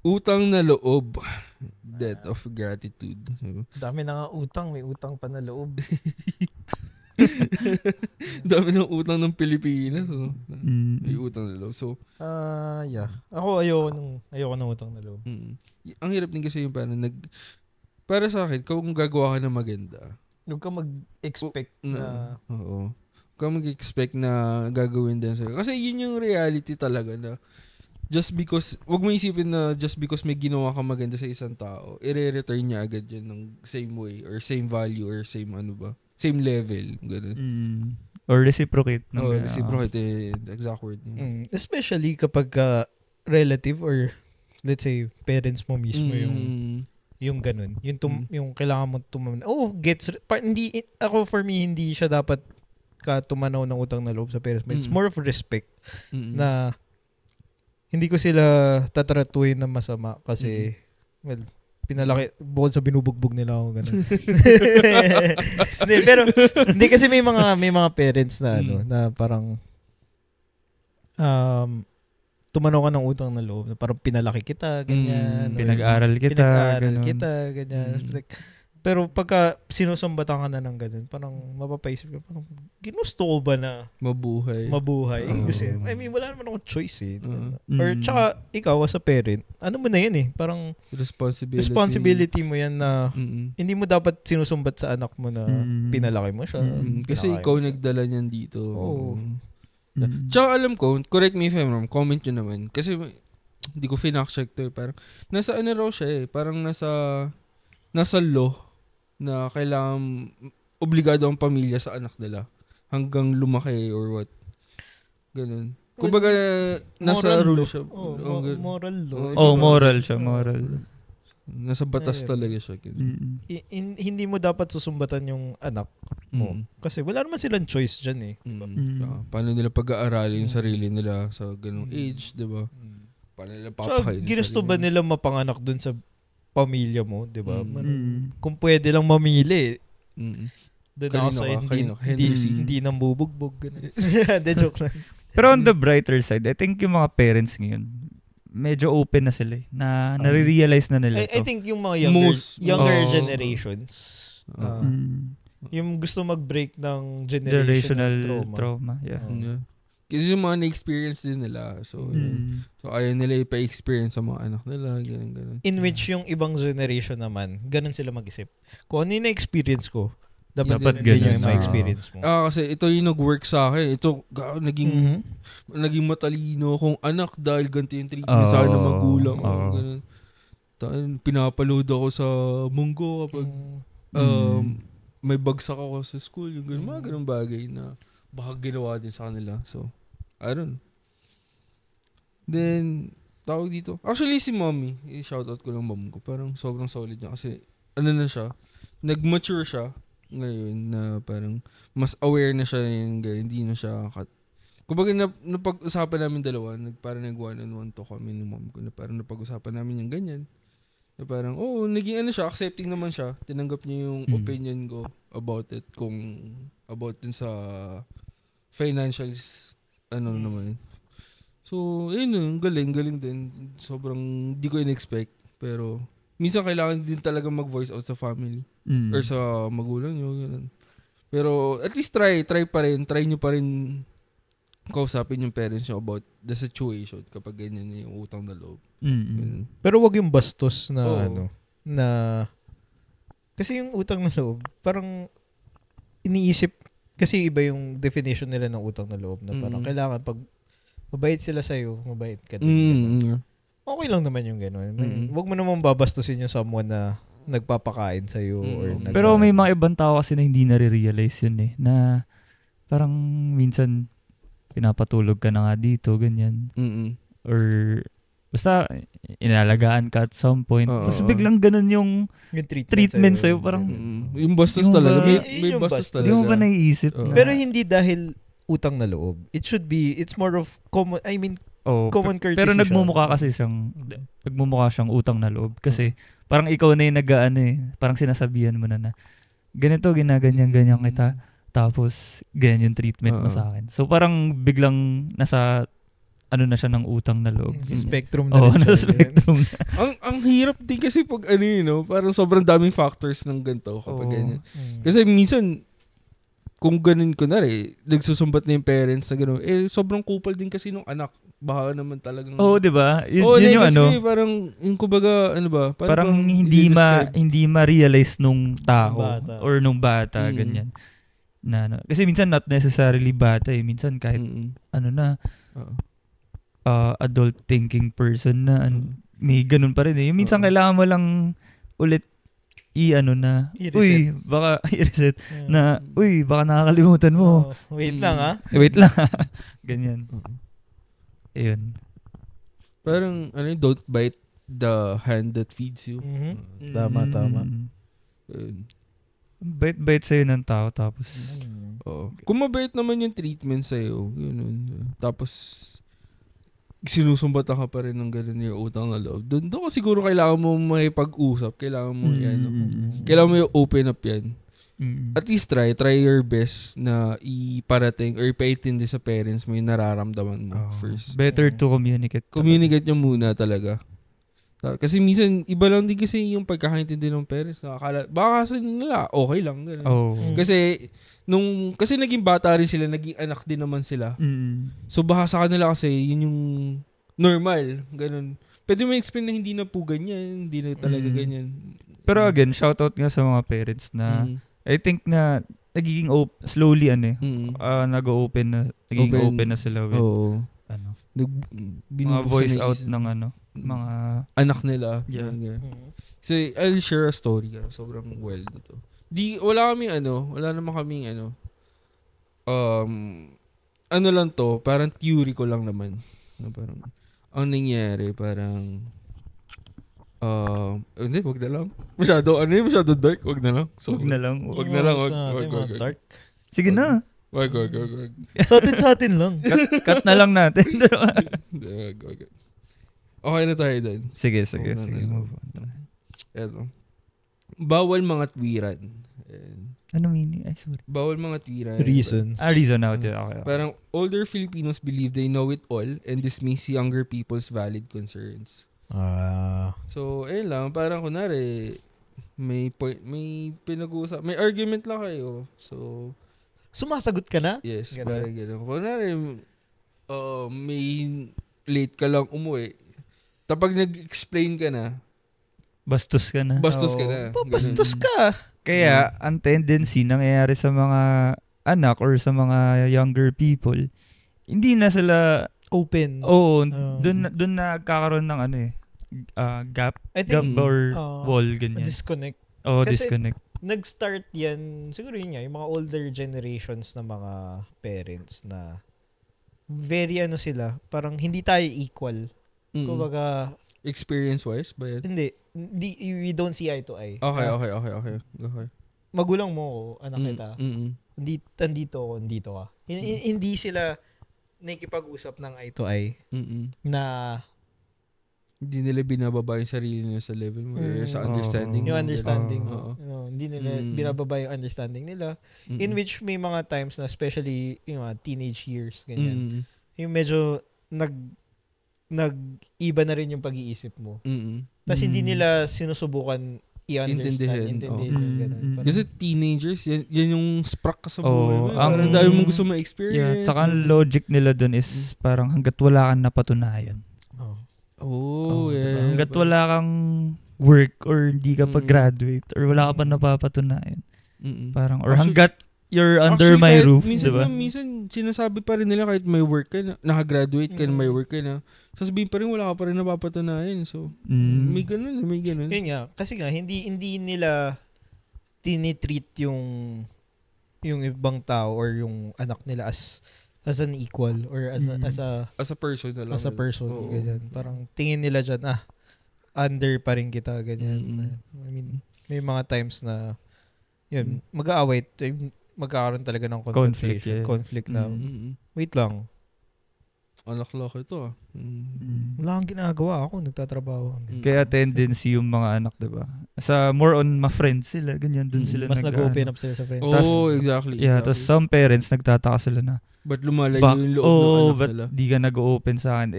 Utang na loob. Debt of gratitude. Dami na nga utang. May utang pa na loob. Dami ng utang ng Pilipinas. May utang na loob. So, Ako ayoko ng utang na loob. Ang hirap din kasi yung para sa akin, kung gagawa ka ng maganda, huwag ka mag-expect na... Oo. Huwag ka mag-expect na gagawin din sa'yo. Kasi yun yung reality talaga na huwag mo isipin na just because may ginawa ka maganda sa isang tao, i-return niya agad yun ng same way or same value or same same level. Ganun. Or reciprocate. Reciprocate. Exact word. Especially kapag relative or let's say parents mo mismo yung ganun. Yung kailangan mo tumanaw. For me, hindi siya dapat ka tumanaw ng utang na loob sa parents mo. It's more of respect na hindi ko sila tatratuhin ng masama kasi, pinalaki, bukod sa binubugbog nila ako, ganun. Hindi kasi may mga parents na na parang tumanaw ka ng utang na loob, parang pinalaki kita, ganyan. Pinag-aral kita, ganyan. Pero pagka sinusumbatan ka na ng ganun, parang mapapaisip ka, parang ginusto ko ba na mabuhay? Kasi, wala naman akong choice Or tsaka, ikaw as a parent, ano mo na yan parang responsibility mo yan na hindi mo dapat sinusumbat sa anak mo na pinalaki mo siya. Kasi ikaw nagdala niyan dito. Tsaka alam ko, correct me if I'm wrong, comment nyo naman. Kasi hindi ko finact-check to parang nasa raw siya parang nasa law na kailangan obligado ang pamilya sa anak nila hanggang lumaki or what. Ganun. Kumbaga, nasa rule siya. Moral law. Moral siya, moral. Nasa batas talaga siya. Hindi mo dapat susumbatan yung anak mo. Kasi wala naman silang choice dyan Paano nila pag-aaralin yung sarili nila sa ganung age, diba? Paano nila papakain? Ginusto ba nila mapanganak dun sa pamilya mo, di ba? Kung pwede lang mamili. Doon ako sa hindi nang bubugbog. De joke lang. Pero on the brighter side, I think yung mga parents ngayon, medyo open na sila na nare-realize na nila I think yung mga younger generations, yung gusto mag-break ng generational trauma. Yeah. Kasi yung mga na-experience din nila. So ayaw nila ipa-experience sa mga anak nila. Ganun. In which yung ibang generation naman, ganun sila mag-isip. Kung ano yung na-experience ko, dapat ganun yung ma-experience mo. Kasi ito yung nag-work sa akin. Ito, naging matalino kong anak dahil ganito yung treatment sa akin ng magulang. Ganun. Pinapaload ako sa munggo kapag may bagsak ako sa school. Yung ganun, mga ganun bagay na baka ginawa din sa kanila. So, I don't know. Then, tawag dito. Actually, si mommy, i-shoutout ko lang mom ko. Parang sobrang solid niya kasi, na siya, nag-mature siya ngayon na parang mas aware na siya yung hindi na siya kumbaga napag-usapan namin dalawa, parang nag-one-on-one to kami ng mom ko na parang napag-usapan namin yung ganyan. Na parang, naging ano siya, accepting naman siya. Tinanggap niya yung opinion ko about it, about din sa financials, naman. So, yun, galing din. Sobrang, di ko in-expect. Pero, minsan kailangan din talaga mag-voice out sa family. Or sa magulang nyo, ganun. Pero, at least try pa rin. Try nyo pa rin kausapin yung parents nyo about the situation kapag ganyan yung utang na loob. Pero wag yung bastos na na kasi yung utang na loob parang iniisip kasi iba yung definition nila ng utang na loob na parang kailangan pag mabait sila sa'yo, mabait ka din. Okay lang naman yung gano'n. Wag mo naman babastusin yung someone na nagpapakain sa'yo. Pero may mga ibang tao kasi na hindi nare-realize yun na parang minsan pinapatulog ka na nga dito, ganyan. Or basta inalagaan ka at some point. Tapos biglang ganun yung treatment sa'yo. Parang yung bastos talaga. May bastos talaga. Hindi mo ba naiisip na? Pero hindi dahil utang na loob. It's more of common courtesy. Pero nagmumukha siyang utang na loob. Kasi parang ikaw na yung parang sinasabihan mo na ganito, ginaganyan kita. Tapos, ganyan yung treatment mo sa akin. So, parang biglang nasa, na siya ng utang na loob. Spectrum na rin nasa spectrum na. ang hirap din kasi pag parang sobrang daming factors ng ganito kapag ganyan. Kasi minsan, kung ganun nagsusumbat na yung parents na gano'n, sobrang kupal din kasi nung anak. Baka naman talagang... di ba? Yun yung parang, yung kumbaga, parang hindi ma-realize nung tao or nung bata, ganyan. Kasi minsan not necessarily bata minsan kahit adult thinking person na may ganun pa rin yung minsan kailangan mo lang ulit uy baka i-reset na uy baka nakakalimutan mo wait lang ganyan ayun parang don't bite the hand that feeds you. Tama bait sa'yo ng tao tapos kung mabait naman yung treatment sa'yo tapos sinusumbatan ka pa rin ng gano'n yung utang na loob doon ka siguro kailangan mo makipag-usap kailangan mo kailangan mo yung open up yan. At least try your best na iparating or ipaintindi sa parents mo yung nararamdaman mo first. Better to communicate nyo muna talaga. Kasi minsan, iba lang din kasi yung pagkakaintindi ng parents. Baka kasi nila, okay lang. Kasi, kasi naging bata rin sila, naging anak din naman sila. So, baka sa kanila kasi, yun yung normal. Ganun. Pwede mo explain na hindi na po ganyan, hindi na talaga ganyan. Pero again, shoutout nga sa mga parents na, I think na, nagiging slowly, nag-open na sila with, mga voice out ng mga anak nila. Yeah. So, I'll share a story. Sobrang wild na to. Wala naman kaming lang to, parang theory ko lang naman. Parang, ang nangyari, parang, hindi, wag na lang. Masyado dark, wag na lang. So, wag na lang. Wag. Dark. Sige na. Wag. Sa atin lang. Cut na lang natin. Wag. Okay na tayo doon. Sige. Move on. Eto. Bawal mga twiran. Ano meaning? Ay, sorry. Bawal mga twiran. Reasons. Reason now. Okay. Parang older Filipinos believe they know it all and dismiss younger people's valid concerns. So, ayun lang. Parang kunwari, may pinag-uusap. May argument lang kayo. So, sumasagot ka na? Yes. Parang gano'n. Kunwari, may late ka lang umuwi. Kapag nag-explain ka na, bastos ka na. Bastos ka. Kaya, ang tendency nangyayari sa mga anak or sa mga younger people, hindi na sila open. Doon nagkakaroon ng gap. I think, gap or wall, ganyan. Disconnect. Disconnect. Nag-start yan, siguro yun nga, yung mga older generations na mga parents na very sila, parang hindi tayo equal. Kumbaga, Experience-wise ba yan? Hindi. We don't see eye to eye. Okay. Magulang mo ko, anak kita. Andito ka. Hindi sila nakikipag-usap ng eye to eye na hindi nila binababa yung sarili nila sa level mo sa understanding. Yung understanding. Hindi nila binababa yung understanding nila. In which may mga times na especially yung teenage years, ganyan. Yung medyo nag-iba na rin yung pag-iisip mo. Tapos hindi nila sinusubukan i-understand. Intindihin. Kasi teenagers, yan yung spark ka sa buhay mo. Parang dahil mong gusto ma-experience. Saka ang logic nila dun is parang hanggat wala kang napatunayan. Yeah. Hanggat wala kang work or hindi ka pa-graduate or wala ka pa napapatunayan. Parang, or hanggat you're under my roof, diba? Minsan, sinasabi pa rin nila kahit may work ka na, nakagraduate ka na, may work ka na, sasabihin pa rin wala ka pa rin napapatunayan. So, may ganun. Yun nga. Kasi nga, hindi nila tinitreat yung ibang tao or yung anak nila as an equal or as a person na lang. As a person, ganyan. Parang tingin nila dyan, under pa rin kita, ganyan. I mean, may mga times na, yun, mag-aaway, magkakaroon talaga ng conflict na, wait lang. Anak laki ito Wala kang ginagawa, ako nagtatrabaho. Kaya tendency yung mga anak, diba? Sa more on ma-friends sila, ganyan, dun sila mas nag-open up sila sa friends. Exactly. Yeah, tapos some parents nagtataka sila na, ba't lumalayo yung loob ng anak nila? Ba't di ka nag-open sa akin?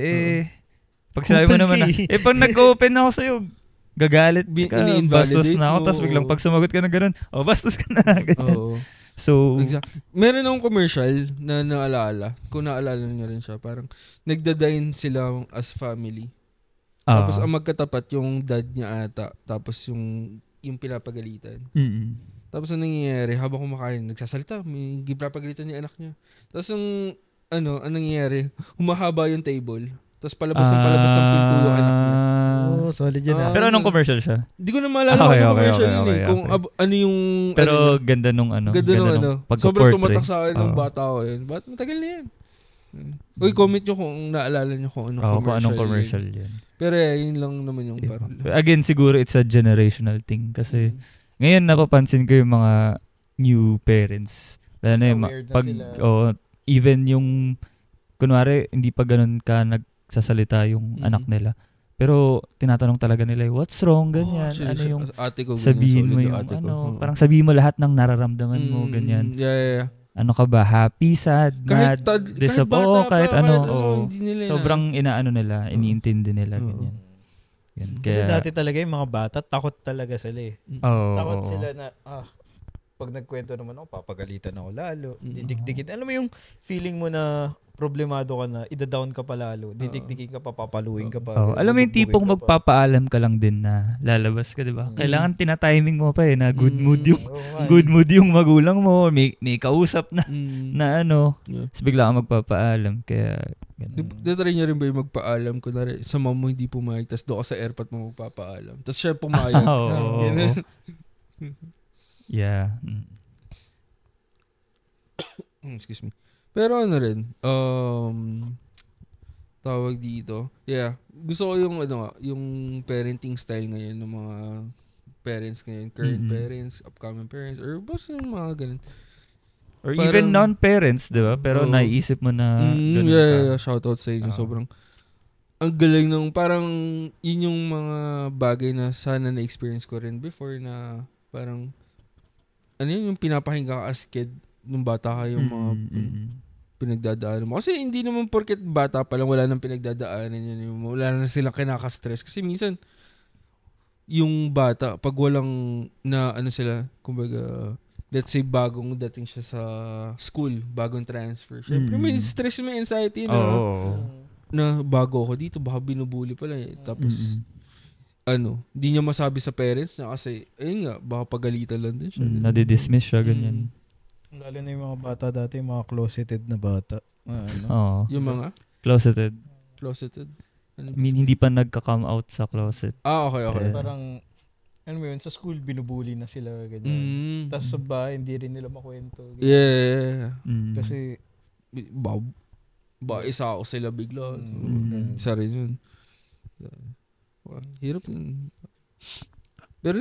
Pag sinabi mo naman pag nag-open ako sa'yo, gagalit ka, bastos na ako, tapos biglang pag sumagot ka na gano'n, bastos ka na. So, exactly. Meron akong commercial na naalala. Kung naalala niyo rin siya, parang nagda-dine sila as family. Tapos ang magkatapat yung dad niya ata, tapos yung pinapagalitan. Tapos ang nangyayari, habang kumakain, nagsasalita, may pinapagalitan niya anak niya. Tapos ang nangyayari, humahaba yung table. Tapos palabas ng pinto yung anak niya. Solid yun Pero anong commercial siya? Hindi ko na maalala kung commercial yun eh. Kung ano yung... Pero ganda nung sobrang tumatak sa akin ng bata ko yun. Ba't matagal na yan? Uy, comment nyo kung naalala nyo kung anong commercial yun. Pero yun lang naman yung parang... Again, siguro it's a generational thing. Kasi ngayon napapansin ko yung mga new parents. Lalo na yung even yung kunwari, hindi pa ganun ka nagsasalita yung anak nila. Pero tinatanong talaga nila, what's wrong, ganyan. Ano yung sabihin mo yung parang sabihin mo lahat ng nararamdaman mo, ganyan. Yeah. Ano ka ba? Happy, sad, mad, disappointed, kahit ano. Sobrang inaano nila, iniintindi nila, ganyan. Kasi dati talaga yung mga bata, takot talaga sila eh. Takot sila na, pag nagkwento naman ako, papagalitan ako lalo, didikdikin. Alam mo yung feeling mo na problemado ka na, ida-down ka pa lalo, didikdikin ka pa, papaluin ka pa. Alam mo yung tipong magpapaalam ka lang din na lalabas ka, di ba? Kailangan tina-timing mo pa na good mood yung magulang mo, may kausap na ano. Tapos bigla kang magpapaalam, kaya Try nyo rin ba yung magpaalam? Kunwari, sa mom mo hindi pumayag, tapos doon ka sa airpot mo magpapaalam. Tapos siya pumayag. Yeah. Excuse me. Pero ano rin, tawag dito. Yeah. Gusto ko yung yung parenting style ngayon ng mga parents ngayon, current parents, upcoming parents, or basta yung mga ganun. Or parang, even non-parents, di ba? Pero naiisip mo na ganun ka. Yeah, shoutout sa inyo. Sobrang, ang galing ng, parang, yun yung mga bagay na sana na-experience ko rin before na, parang, ano yun, yung pinapahingga ka as kid, nung bata ka yung mga pinagdadaanan mo. Kasi hindi naman porket bata pa lang, wala nang pinagdadaanan yun. Wala na silang kinaka-stress. Kasi minsan, yung bata, pag walang na, sila, kumbaga, let's say bagong dating siya sa school, bagong transfer. Siyempre may stress, may anxiety na bago ako dito, baka binubuli pala eh. Tapos, di niya masabi sa parents niya kasi, ayun nga, baka pagalitan lang din siya. Nadidismiss siya, ganyan. Lalo na yung mga bata dati, yung mga closeted na bata. Yung mga? Closeted. I mean, hindi pa nagka-come out sa closet. Okay. Parang, ano mo yun, sa school, binubuli na sila, ganyan. Tapos sa bahay, hindi rin nila makwento. Ganyan. Yeah. Kasi, isa ako sila bigla. Isa rin yun. Hirap yun. Pero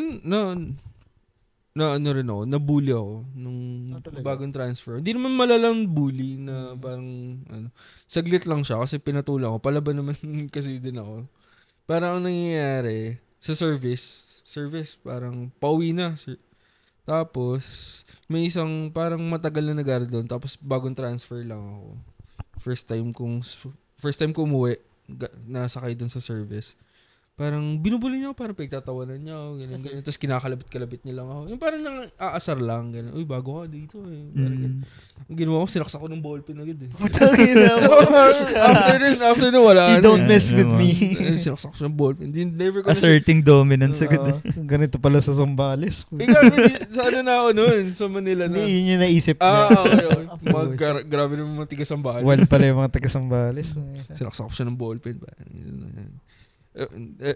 ano rin ako, nabully ako nung bagong transfer. Hindi naman malalang bully na parang saglit lang siya kasi pinatulang ako. Palaban naman kasi din ako. Parang ang nangyayari sa service parang pauwi na. Tapos may isang parang matagal na nag-aaral doon tapos bagong transfer lang ako. First time ko umuwi, nasakay doon sa service. Parang binubuli niya ako, parang pagtatawanan niya ako, ganyan. Tapos kinakalabit-kalabit niya lang ako. Yung parang nang aasar lang, ganyan. Uy, bago ka dito eh. Ang ginawa ko, sinaksak ko ng ballpen agad eh. after nun, wala. You don't mess with me. Sinaksak ko ng ballpen. Asserting dominance agad. Ganito pala sa Zambales. Sa ano na ako nun? Sa Manila na. Hindi, yun yung naisip niya. Okay. Grabe naman mga tiga-Zambales. Wal pala yung mga taga-Zambales. Sinaksak ko siya ng ballpen.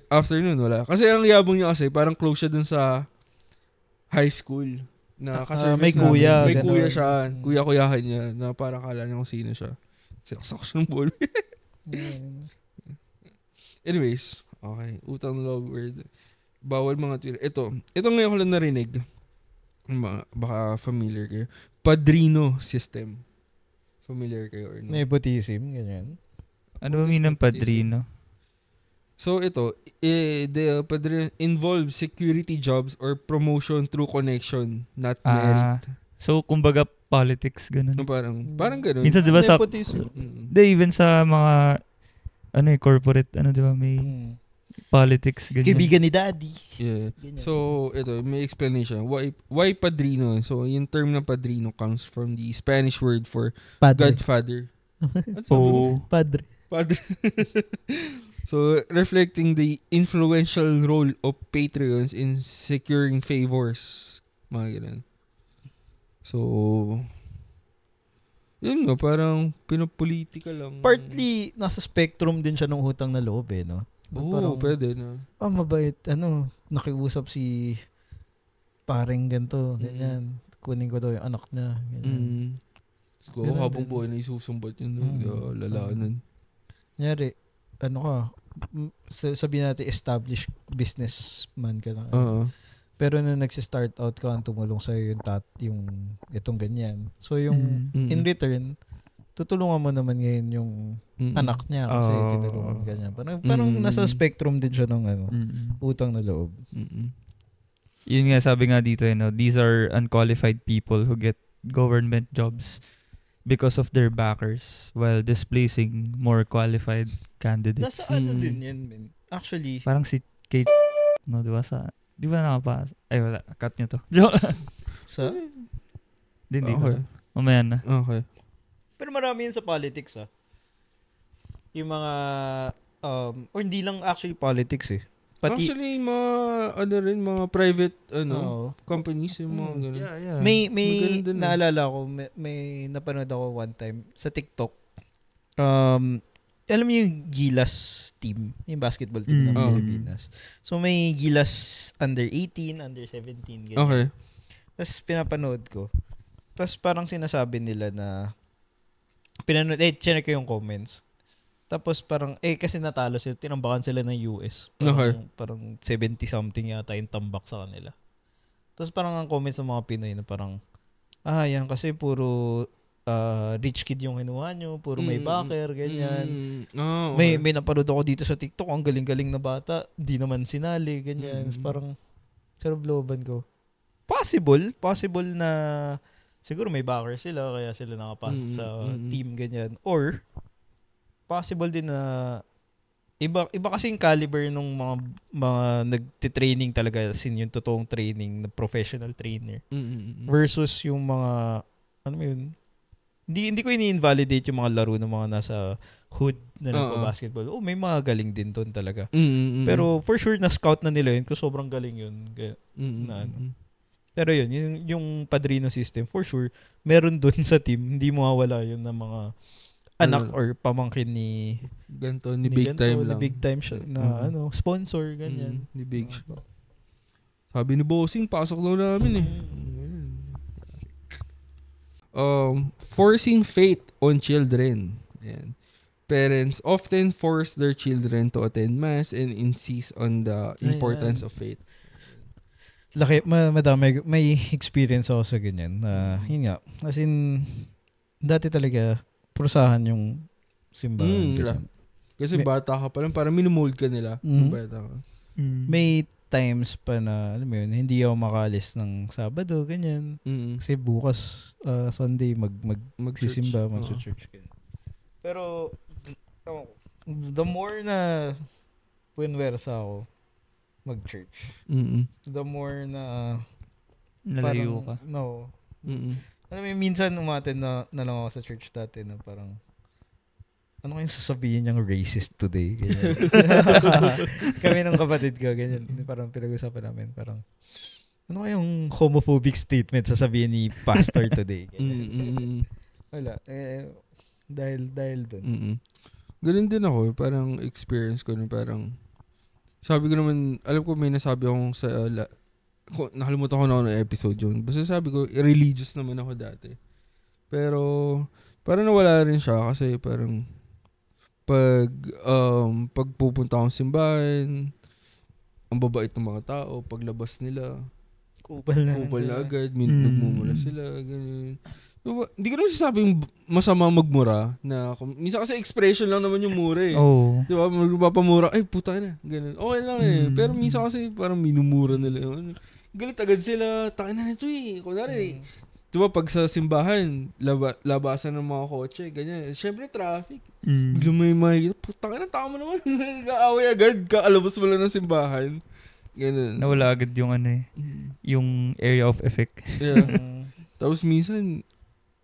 Afternoon, wala. Kasi ang yabong niya kasi, parang close siya dun sa high school. Na may kuya. May kuya siya. Kuya-kuyahan niya. Na parang kala niya kung sino siya. Sinaksak ko siya ng ballpen. Anyways, okay. Utang love word. Bawal mga Twitter. Ito ngayon ko lang narinig. Baka familiar kayo. Padrino system. Familiar kayo or no? Nepotism, ganyan. Ano ba ng padrino? So ito, the padrino involves security jobs or promotion through connection, not merit. So kumbaga politics ganun. No, parang ganun. Minsan 'di ba sa even sa mga corporate di ba may politics ganyan. Kaibigan ni daddy. Yeah. So ito, may explanation. Why padrino? So yung term na padrino comes from the Spanish word for godfather. Padre. So, reflecting the influential role of patrons in securing favors. Mga ganun. So, yun nga, parang pinopolitika lang. Partly, nasa spectrum din siya ng utang na loob no? Oo, pwede na. Mabait, nakiusap si paring ganito, ganyan. Kunin ko daw yung anak niya, ganyan. So, habang buhay na isusumbat yun. Lalaanan. Nyari, sabihin natin established businessman ka na. Pero nung nagsi-start out ka, tumulong sa'yo yung itong ganyan. So yung in return, tutulungan mo naman ngayon yung anak niya kasi tinulungan ganyan. Parang nasa spectrum din siya ng utang na loob. Yun nga, sabi nga dito, these are unqualified people who get government jobs because of their backers while displacing more qualified candidates. Nasa din yan, man. Actually. Parang si Kate, di ba nakapasa? Ay, wala. Cut nyo to. Hindi okay. Mamaya na. Okay. Pero marami yun sa politics, Yung mga, or hindi lang actually politics, Pati, actually, mga private, companies, yung mga ganun. Yeah. May naalala ko, may napanood ako one time sa TikTok. Alam mo yung Gilas team, yung basketball team ng Pilipinas. So, may Gilas under 18, under 17, ganyan. Okay. Tapos, pinapanood ko. Tapos, parang sinasabi nila na, check ko yung comments. Tapos parang, kasi natalo sila, tinambakan sila ng US. Parang 70-something yata yung tambak sa kanila. Tapos parang ang comments ng mga Pinoy na parang, yan kasi puro rich kid yung kinuha nyo, puro may backer, ganyan. Okay. May napanood ako dito sa TikTok, ang galing-galing na bata, di naman sinali, ganyan. Parang, sarap looban ko. Possible na, siguro may backer sila, kaya sila nakapasok sa team, ganyan. Or, possible din na iba kasi yung caliber ng mga nagte-training talaga yung totoong training na professional trainer versus yung mga hindi ko ini-invalidate yung mga laro ng mga nasa hood na nagpa-basketball. May mga galing din doon talaga. Pero for sure na scout na nila yun kasi sobrang galing yun. Pero yun yung padrino system for sure meron doon sa team, hindi mo mawala yun ng mga anak or pamangkin ni ganito, ni big time lang. Ni big time siya na sponsor, ganyan. Ni big sabi ni bossing, pasok daw namin forcing faith on children. Ayan. parents often force their children to attend mass and insist on the importance of faith. Madami, may experience ako sa ganyan. Yun nga, as in, dati talaga, prusahan yung simbahan. Kasi bata ka pa lang, parang minumold ka nila. Bata ka. May times pa na, alam mo yun, hindi ako makalis ng Sabado, ganyan. Kasi bukas, Sunday, magsisimba, mag-church. Pero, the more na puwenwersa ako mag-church, the more na nalayo ka. No. Alam mo, minsan umaten na lang ako sa church dati na parang, ano kayong sasabihin niyang racist today? Ganyan. Kami ng kapatid ko, ganyan. Parang pinag-usapan namin, parang, ano kayong homophobic statement sasabihin ni pastor today? Wala. Dahil dun. Ganun din ako. Parang experience ko. Parang, sabi ko naman, alam ko may nasabi akong nakalimutan ko na ako ng episode yun. Basta sabi ko, religious naman ako dati. Pero, parang nawala rin siya kasi parang, pag pupunta akong simbahan, ang babait ng mga tao, paglabas nila, kupal na agad, nagmumura sila, ganyan. So, hindi ko naman sasabing masama magmura na minsan kasi expression lang naman yung mura eh. Oh. Diba? Magpapamura, ay puta na, ganun. Okay lang eh. Pero minsan kasi parang minumura nila yun. Galit agad sila, takin na nito eh. Kunwari, diba pag sa simbahan, labasan ng mga kotse, ganyan. Siyempre traffic. Biglang may makikita, putang ina, tama naman. Kaaway agad, kaalabas mo lang ng simbahan. Ganun. Nawala agad yung yung area of effect. Yeah. Tapos minsan,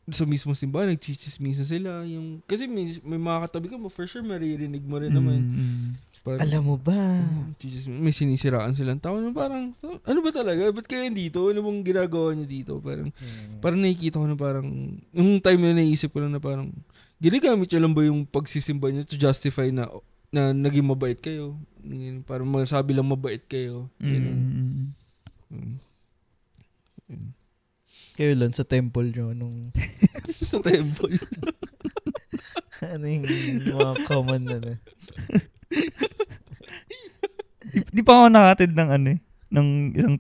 sa mismo simbahan, nagchichismisa sila. Kasi may mga katabi ka mo, for sure maririnig mo rin naman. Parang, alam mo ba? May sinisiraan silang tao. Parang, ano ba talaga? Ba't kayo dito? Ano bang ginagawa niyo dito? Parang nakikita ko na parang, yung time na naisip ko lang na parang, ginagamit nyo lang ba yung pagsisimba nyo to justify na naging mabait kayo? Parang masabi lang mabait kayo. Kayo lang sa temple nyo nung... sa temple? Ano yung mga common na Di pa ako nakatid ng ng isang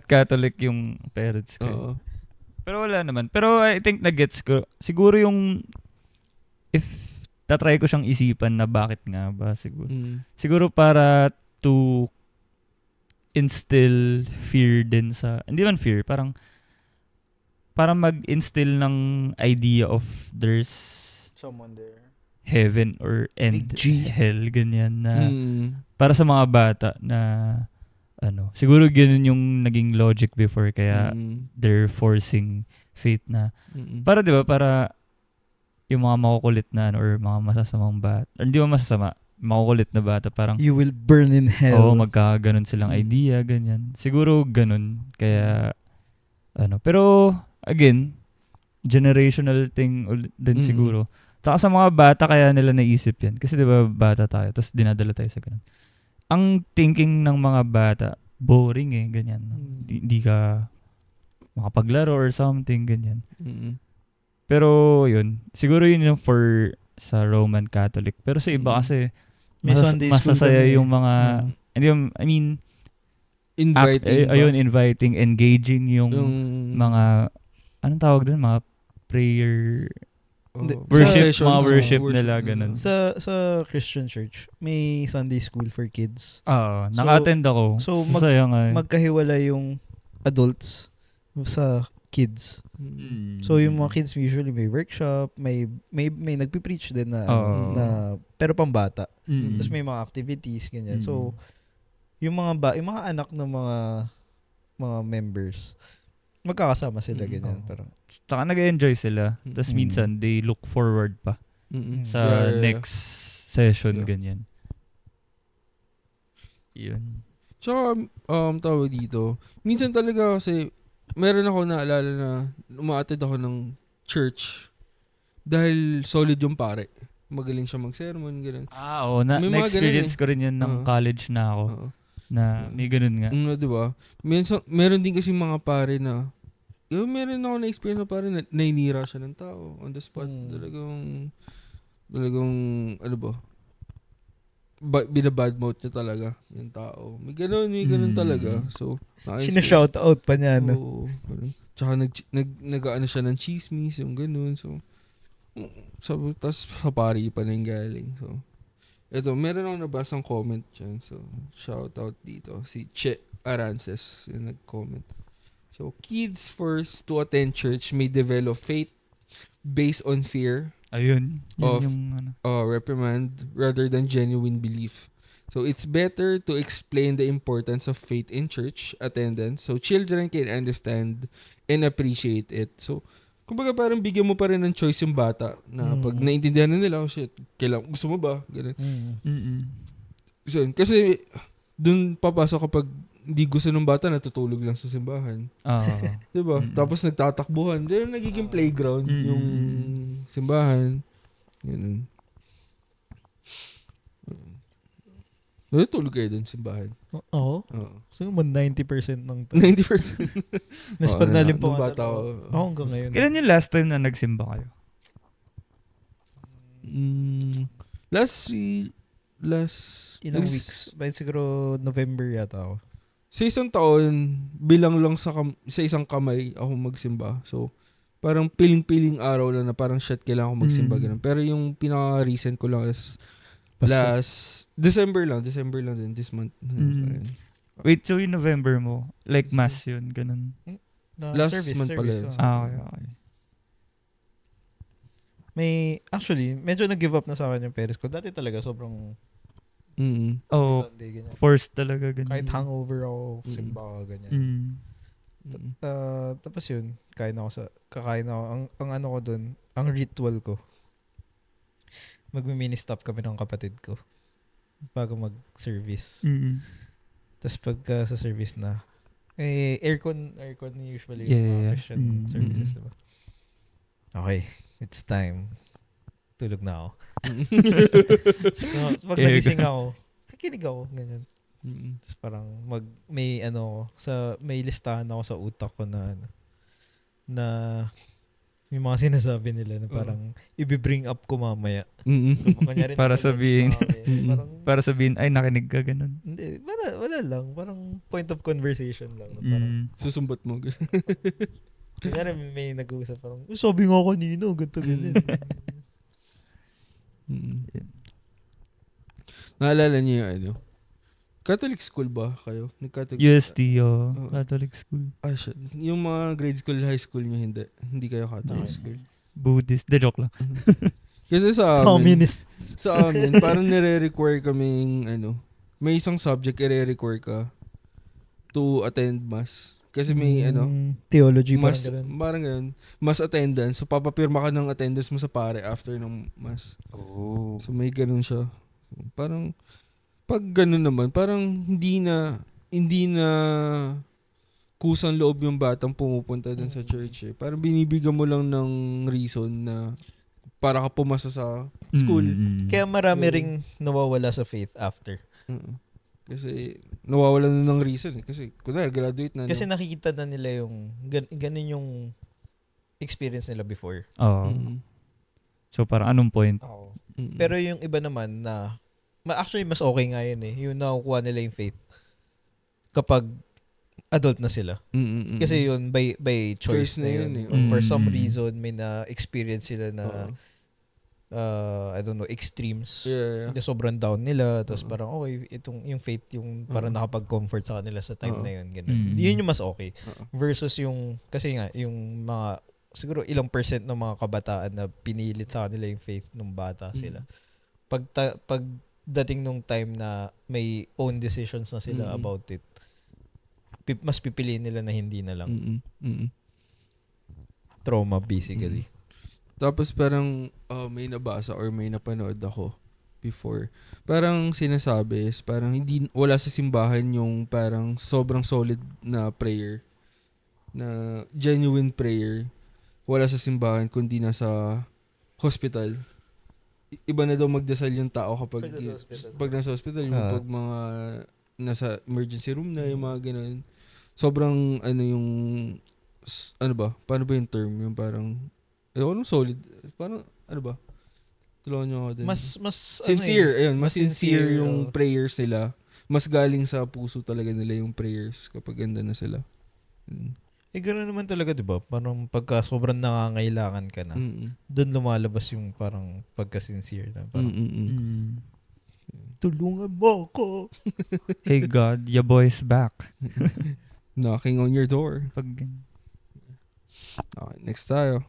Catholic yung parents ko. Pero wala naman. Pero I think na-gets ko. Siguro yung if tatry ko siyang isipan na bakit nga ba siguro. Siguro para to instill fear din sa, hindi man fear, parang mag-instill ng idea of there's someone there, heaven or end hell, ganyan na para sa mga bata na siguro ganun yung naging logic before kaya they're forcing faith na para diba para yung mga makukulit na or mga masasamang bata or hindi mo masasama makukulit na bata parang you will burn in hell. Magkaganon silang idea ganyan siguro ganun kaya pero again generational thing din siguro. Tsaka sa mga bata kaya nila naisip yan. Kasi diba bata tayo, tapos dinadala tayo sa ganun. Ang thinking ng mga bata, boring eh, ganyan. Di ka makapaglaro or something, ganyan. Pero yun, siguro yun yung sa Roman Catholic. Pero sa iba kasi, masasaya yung mga, I mean, inviting, engaging yung mga, anong tawag doon? Mga prayer worship nila ganun. Sa Christian church, may Sunday school for kids. Naka-attend ako. So magkahiwala yung adults sa kids. So yung mga kids usually may workshop, may nagpi-preach din na pero pambata. Tapos may mga activities ganyan. So yung mga anak ng mga members magkakasama sila ganyan parang saka nag-enjoy sila tapos minsan they look forward pa sa next session ganyan yun. So tawag dito minsan talaga kasi meron ako naalala na umaatid ako ng church dahil solid yung pare, magaling siya mag-sermon ganun. Na-experience ko rin yan ng college na ako na may ganun nga. Diba? Meron din kasi mga pare na meron ako na-experience na pare na nainira siya ng tao on the spot. Talagang Talagang, ano ba, binabadmouth niya talaga yung tao. May ganun talaga. So, sinashoutout pa niya, no? Oo. Tsaka nag-ano siya ng chismis, yung ganun. So, tapos sa pari pa na yung galing. So, ito, meron akong nabasang comment dyan. So, shoutout dito. Si Che Arances yung nag-comment. So, kids forced to attend church may develop faith based on fear Ayun. of yung, reprimand rather than genuine belief. So, it's better to explain the importance of faith in church attendance so children can understand and appreciate it. So, kumbaga parang bigyan mo pa rin ng choice yung bata na pag naintindihan na nila, oh shit, gusto mo ba? Ganun. So, kasi dun papasok kapag hindi gusto ng bata, natutulog lang sa simbahan. Diba? Tapos nagtatakbuhan. Then nagiging playground yung simbahan. Ganun. Natutulog kayo dun simbahan? Oo. So, 90% ng 90%? Nas pag nalimpo ka bata ako. Hanggang ngayon. Kailan yung last time na nagsimba kayo? Last ilang weeks. By siguro November yata ako. Sa isang taon, bilang lang sa isang kamay ako magsimba. So, parang piling-piling araw lang na parang shit, kailangan ko magsimba. Ganun. Pero yung pinaka-recent ko lang is last December lang din, this month. Wait, so yung November mo, like mass yun, ganun? Last month pala. Okay. Actually, medyo nag-give up na sa akin yung Paris ko. Dati talaga sobrang Sunday, forced talaga ganyan. Kahit hangover ako, simba ako, ganyan. Tapos yun, kakain ako. Ang ano ko dun, ang ritual ko, magmi-mini-stop kami ng kapatid ko bago mag-service. Tapos pagka sa service na, aircon usually yung Christian services, diba? Okay, it's time. Tulog na ako. So, pag nagising ako, kikinig ako, ganyan. Tapos parang may listahan ako sa utak ko na may mga sinasabi nila na parang i-bring up ko mamaya. So, para sabihin, ay nakinig ka, ganun. Hindi, wala lang. Parang point of conversation lang. Susumbat mo. Kunyari may nag-uusap parang, sabi nga kanina, ganito, ganyan. Naalala niyo yung Catholic school ba kayo? UST, Catholic school. Shit. Yung mga grade school, high school niyo, hindi kayo Catholic school. Buddhist. De joke lang. Kasi sa amin, communist. Sa amin, parang nire-require kaming, may isang subject i-require ka to attend mass. Kasi may theology, parang ganun. Mass attendance. So, papapirma ka ng attendance mo sa pare after ng mass. So, may ganun siya. So, parang, pag ganun naman, parang hindi na kusang loob yung batang pumupunta dun sa church. Parang binibigyan mo lang ng reason na para ka pumasa sa school. Kaya marami ring nawawala sa faith after. Kasi nawawala na ng reason kasi kunwari graduate na. Kasi nakikita na nila yung ganun yung experience nila before. So parang anong point? Pero yung iba naman na actually mas okay nga yun yung nakukuha nila yung faith kapag adult na sila. Kasi yun by choice na yun. For some reason may na-experience sila na I don't know, extremes. Yeah. Sobrang down nila. Tapos parang, okay, yung faith, yung parang nakapag-comfort sa kanila sa time na yun. Ganun. Yun yung mas okay. Versus yung, kasi nga, yung mga, siguro ilang percent ng mga kabataan na pinilit sa kanila yung faith nung bata sila. Pag dating nung time na may own decisions na sila about it, mas pipiliin nila na hindi na lang. Trauma, basically. Tapos parang may nabasa or may napanood ako before. Parang sinasabi is parang wala sa simbahan yung parang sobrang solid na prayer. Na genuine prayer. Wala sa simbahan kundi nasa hospital. Iba na daw magdasal yung tao kapag nasa hospital. Yung pag mga nasa emergency room na, yung mga ganun. Sobrang paano ba yung term? Yung parang solid. Parang, Tulungan nyo ako din. Mas sincere, ayun. Mas sincere yung prayers nila. Mas galing sa puso talaga nila yung prayers kapag ganda na sila. Gano'n naman talaga, di ba? Parang pagka sobrang nangangailangan ka na, doon lumalabas yung parang pagka-sincere na. Parang, tulungan mo ako. Hey God, your boy's back. Knocking on your door. Okay, next tayo.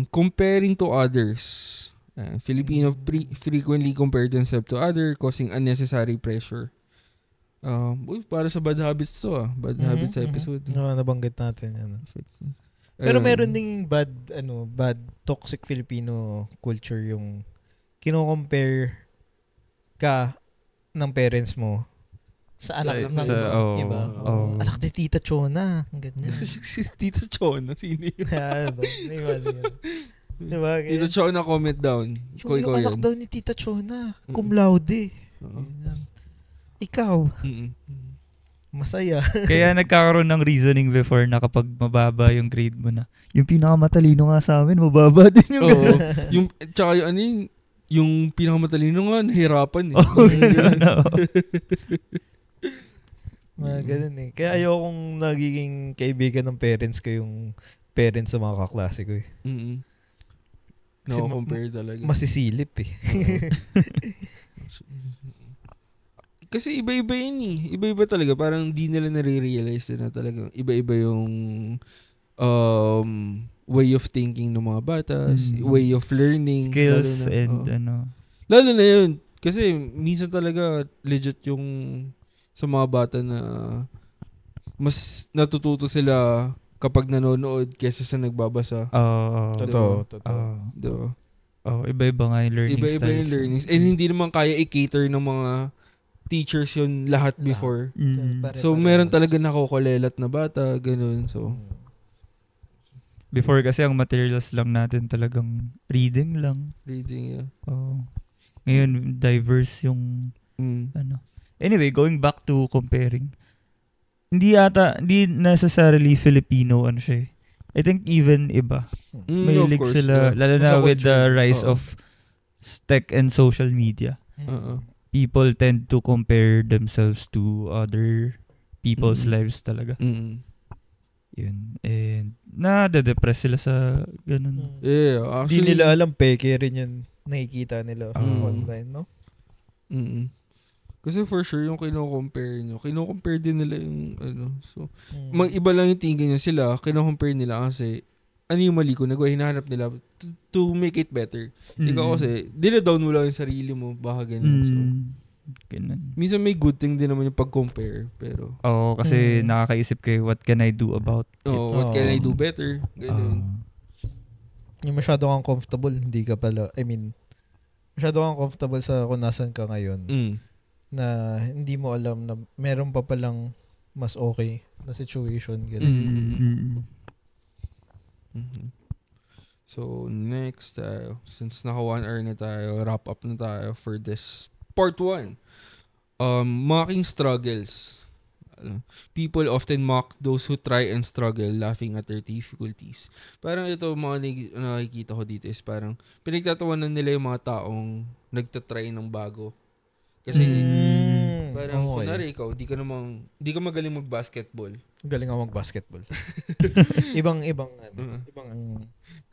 Comparing to others. Filipino frequently compare themselves to others, causing unnecessary pressure. Para sa bad habits to Bad habits episode. Nabanggit natin yan. Pero meron ding bad toxic Filipino culture yung kino-compare ka ng parents mo sa anak ng iba. Anak ni Tita Chona. Ganyan. Tita Chona? Sino yun? Diba? Tita Chona, comment down. Yung anak daw ni Tita Chona. Cum laude. Ikaw. Masaya. Kaya nagkakaroon ng reasoning before na kapag mababa yung grade mo na, yung pinakamatalino nga sa amin, mababa din yung tsaka yung pinakamatalino nga, nahirapan eh. Ganun. Mga ganun eh. Kaya ayokong nagiging kaibigan ng parents ko yung parents sa mga kaklase ko eh. No-compare talaga. Masisilip eh. Kasi iba-iba yun eh. Iba-iba talaga. Parang di nila nare-realize na talaga. Iba-iba yung way of thinking ng mga batas, way of learning. Skills Lalo na yun. Kasi minsan talaga legit yung sa mga bata na mas natututo sila kapag nanonood kesa sa nagbabasa. Totoo. Diba? Iba-iba nga yung learning styles. Iba-iba yung learnings. And hindi naman kaya i-cater ng mga teachers yun lahat before. So, meron talaga nakukulelat na bata, ganun. So, before kasi ang materials lang natin talagang reading lang. Reading, yeah. Ngayon, diverse yung Anyway, going back to comparing. Hindi necessarily Filipino siya eh. I think even iba. Mahilig sila, lalo na with the rise of tech and social media. People tend to compare themselves to other people's lives talaga. Yun. And nade-depress sila sa ganun. Yeah, actually. Di nila alam, peke rin yun nakikita nila online, no? Kasi for sure, yung kino-compare din nila yung So, mag-iba lang yung tingin nyo sila, kino-compare nila kasi ano yung mali ko, hinahanap nila to make it better. Ikaw kasi, dina-down mo lang yung sarili mo, baka ganun. So, ganun. Minsan may good thing din naman yung pag-compare, pero kasi nakakaisip kayo, what can I do about it? What can I do better? Ganun. Yung masyado kang comfortable, hindi ka pala, masyado kang comfortable sa kung nasan ka ngayon, na hindi mo alam na meron pa palang mas okay na situation. So, next, since naka 1 hour na tayo, wrap up na tayo for this part 1. Mocking struggles. People often mock those who try and struggle, laughing at their difficulties. Parang ito, mga nakikita ko dito is parang pinagtatawanan nila yung mga taong nagtatry ng bago. Kasi parang kunwari ikaw, di ka magaling mag-basketball. Galing ako mag-basketball. ibang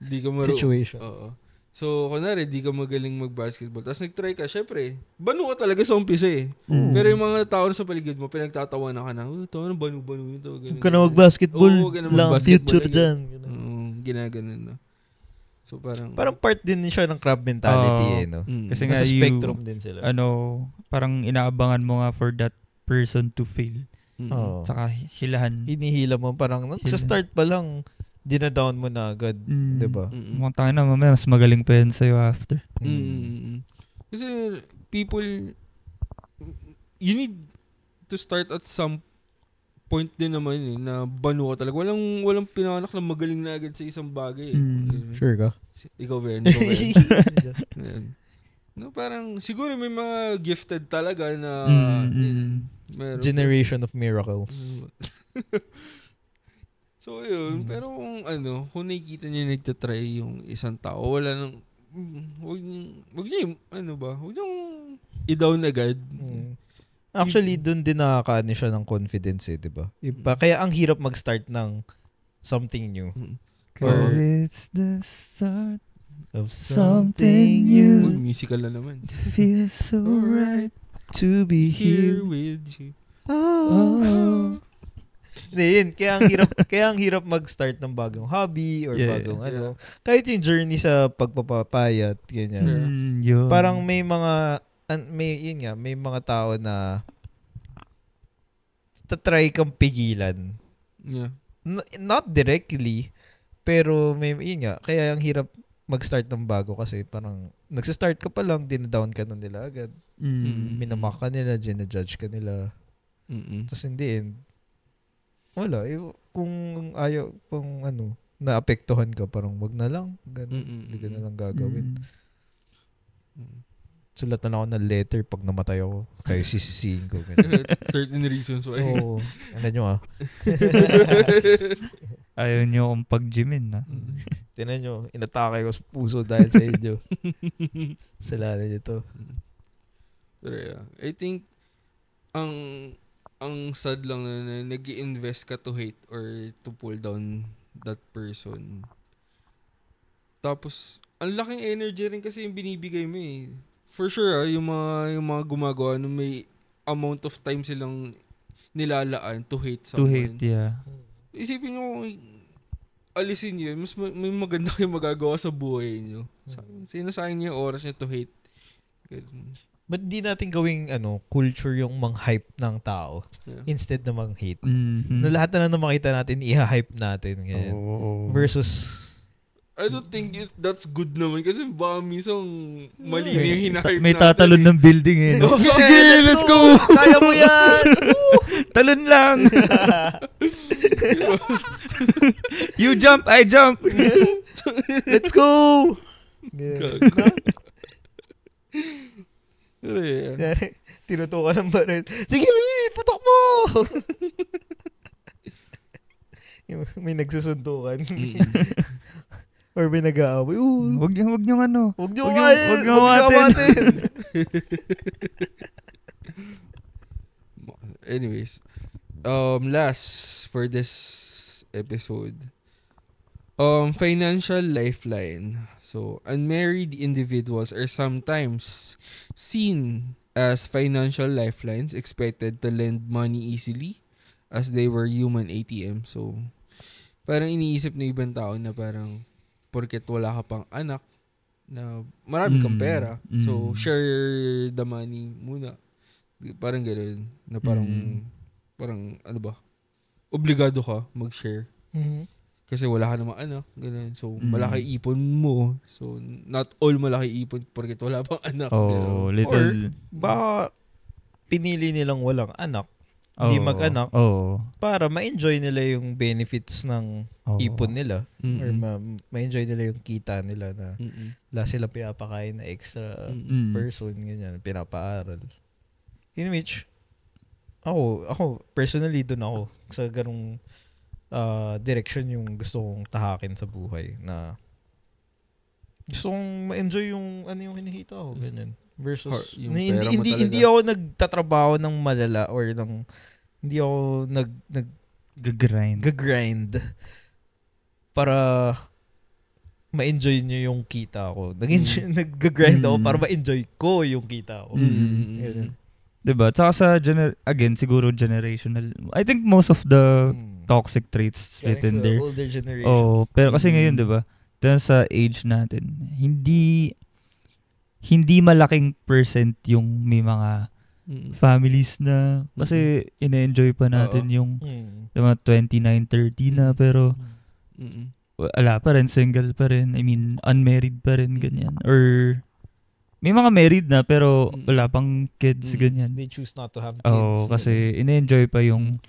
di ka situation. So, kunwari, di ka magaling mag-basketball. Tapos nag-try ka, syempre, banu ka talaga sa umpisa eh. Pero yung mga tao sa paligid mo, pinagtatawa na ka na, ito, banu-banu ito. Huwag ka na mag-basketball. Lang future dyan. Ginaganon na. So, parang part din siya ng crab mentality no? Kasi nga spectrum din sila. Parang inaabangan mo nga for that person to fail. Saka hilahan. Hinihila mo, parang sa start pa lang, dinadown mo na agad, diba? Mga tayo na mamaya, mas magaling pa yan sa'yo after. Kasi people, you need to start at some point din naman na banu ka talaga. Walang pinanganak na magaling na agad sa isang bagay. Sure ka? Ikaw ba yan? No, parang siguro may mga gifted talaga na generation of miracles. So, yun. Pero kung nakikita niya nagtatry yung isang tao, Huwag niyo, huwag niyo i-down agad. Actually, dun din nakakaano siya ng confidence di ba? Kaya ang hirap mag-start ng something new. Cause it's the start of something new. Musical na naman. Feels so right to be here with you. Oh. Yun, kaya ang hirap mag-start ng bagong hobby or bagong kahit yung journey sa pagpapapayat, ganyan. Parang may mga may mga tao na tatry kang pigilan. Yeah. Not directly, pero kaya ang hirap mag-start ng bago kasi parang nagsa-start ka pa lang, dinadown ka na nila agad. Minamak ka nila, ginajudge ka nila. Tapos hindi wala. Kung ayaw, kung naapektuhan ka, parang wag na lang. Hindi ka na lang gagawin. Sulat na ako ng letter pag namatay ako. Kayo sisisihin ko. 13 reasons why. Oo. Ano nyo Ayaw nyo akong pag-gymin na. Tinan nyo, inatake ko sa puso dahil sa inyo. Salamat nyo to. Pero I think, ang sad lang na nag-i-invest ka to hate or to pull down that person. Tapos, ang laking energy rin kasi yung binibigay mo For sure, yung mga gumagawa na may amount of time silang nilalaan to hate someone. To hate, yeah. Isipin nyo kung alisin yun, mas may maganda kayong magagawa sa buhay nyo. Sinasayang niyo yung oras niyo to hate. Ba't di natin gawing culture yung mang-hype ng tao instead na mang-hate? Na lahat na lang makita natin, i-hype natin. Versus I don't think that's good naman kasi baka minsan mali na yung hinahype may tatalon ng building no? Sige, let's go! Kaya mo yan! Talon lang! You jump, I jump! Let's go! Tinutukan ng baril. Sige, putok mo! May nagsusuntukan. Or may nag-aaway. Wag niyong Wag niyong awatin. Anyways. Last for this episode. Financial lifeline. So, unmarried individuals are sometimes seen as financial lifelines, expected to lend money easily as they were human ATM. So, parang iniisip ng ibang tao na parang porket wala ka pang anak na marami kang pera. So, share the money muna. Parang gano'n. Na parang obligado ka mag-share. Kasi wala ka namang anak. Gano'n. So, malaki ipon mo. So, not all malaki ipon porket wala pang anak. Little. Or, baka pinili nilang walang anak. Hindi mag-anak. Para ma-enjoy nila yung benefits ng ipon nila. Or ma-enjoy nila yung kita nila na wala sila pinapakain na extra person, ganyan, pinapaaral. In which, ako personally doon ako sa ganung direction yung gusto kong tahakin sa buhay na gusto kong ma-enjoy yung yung kinikita ko, ganyan. Versus, hindi ako nagtatrabaho ng malala or hindi ako gagrind para ma-enjoy nyo yung kita ko. Nag-grind ako para ma-enjoy ko yung kita ko. Diba? Tsaka sa, siguro generational. I think most of the toxic traits written there. Older generations. Pero kasi ngayon, diba? Dahil sa age natin, hindi malaking percent yung may mga families na kasi ina-enjoy pa natin yung diba, 29, 30 na pero wala pa rin, single pa rin. I mean, unmarried pa rin, ganyan. Or may mga married na pero wala pang kids, ganyan. They choose not to have kids. Kasi ina-enjoy pa yung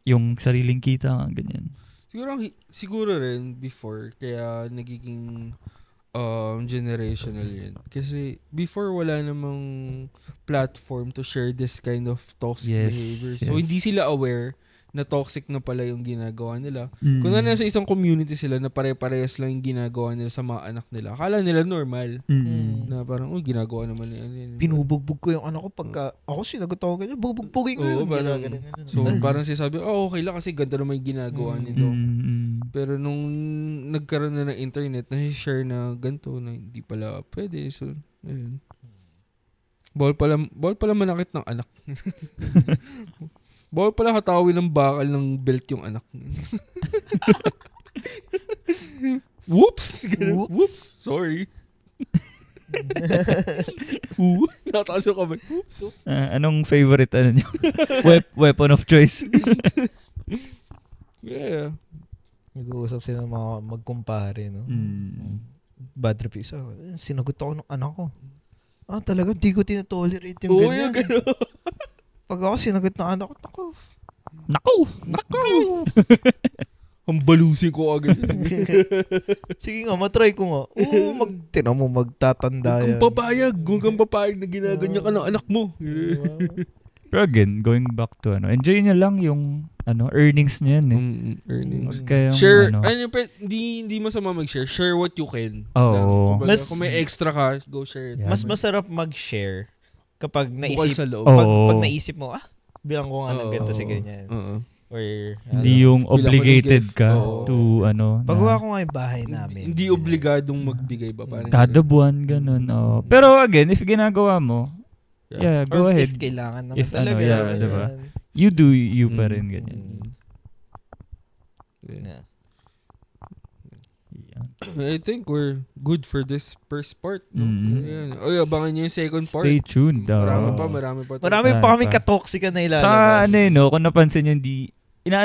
yung sariling kita, ganyan. Siguro rin before kaya nagiging generational yun. Kasi before wala namang platform to share this kind of toxic behavior. So hindi sila aware na toxic na pala yung ginagawa nila. Kung nasa isang community sila na pare-parehas lang yung ginagawa nila sa mga anak nila, akala nila normal. Na parang, ginagawa naman yan. Binubugbog ko yung anak ko pagka ako sinagot ako ganyan, bubugbogin ko yun. So, parang sinasabi, okay lang kasi ganda naman yung ginagawa nito. Pero nung nagkaroon na ng internet, na-share na ganito, na hindi pala pwede. So, ayun. Bawal pala manakit ng anak. Bawal pala hatawin ng bakal ng belt yung anak. Whoops! Whoops! Sorry. Nataas yung kamay. Whoops! Anong favorite nyo? Weapon of choice? Yeah. Nag-uusap sila mga magkumpare, no? Bad trip isa. Sinagot ako ng anak ko. Talaga, di ko tinatolerate yung ganyan. Yung Pag ako sinagot ng anak ko, Nako! Ang balusin ko agad. sige nga, matry ko nga. Tinan mo, magtatanda yan. Huwag kang papayag na ginaganyan ka ng anak mo. Pero again, going back to enjoy nyo lang yung earnings nyo yan Earnings. Share, hindi masama mag-share. Share what you can. Oo. Kung may extra ka, go share it. Mas masarap mag-share kapag Bukal sa naisip, loob. pag naisip mo, bilang ko nga ng ganito si ganyan. Or, hindi yung obligated ka to pagawa ko nga yung bahay namin. Hindi obligadong magbigay ba? Kada buwan, ganun. Pero again, if ginagawa mo, go or ahead. If kailangan naman talaga. Diba? You do you pa rin, ganyan. Yeah. I think we're good for this first part. No? Abangan nyo yung second part. Stay tuned. Marami pa. Marami pa kami katoxican na ilalabas. Sa kung napansin nyo,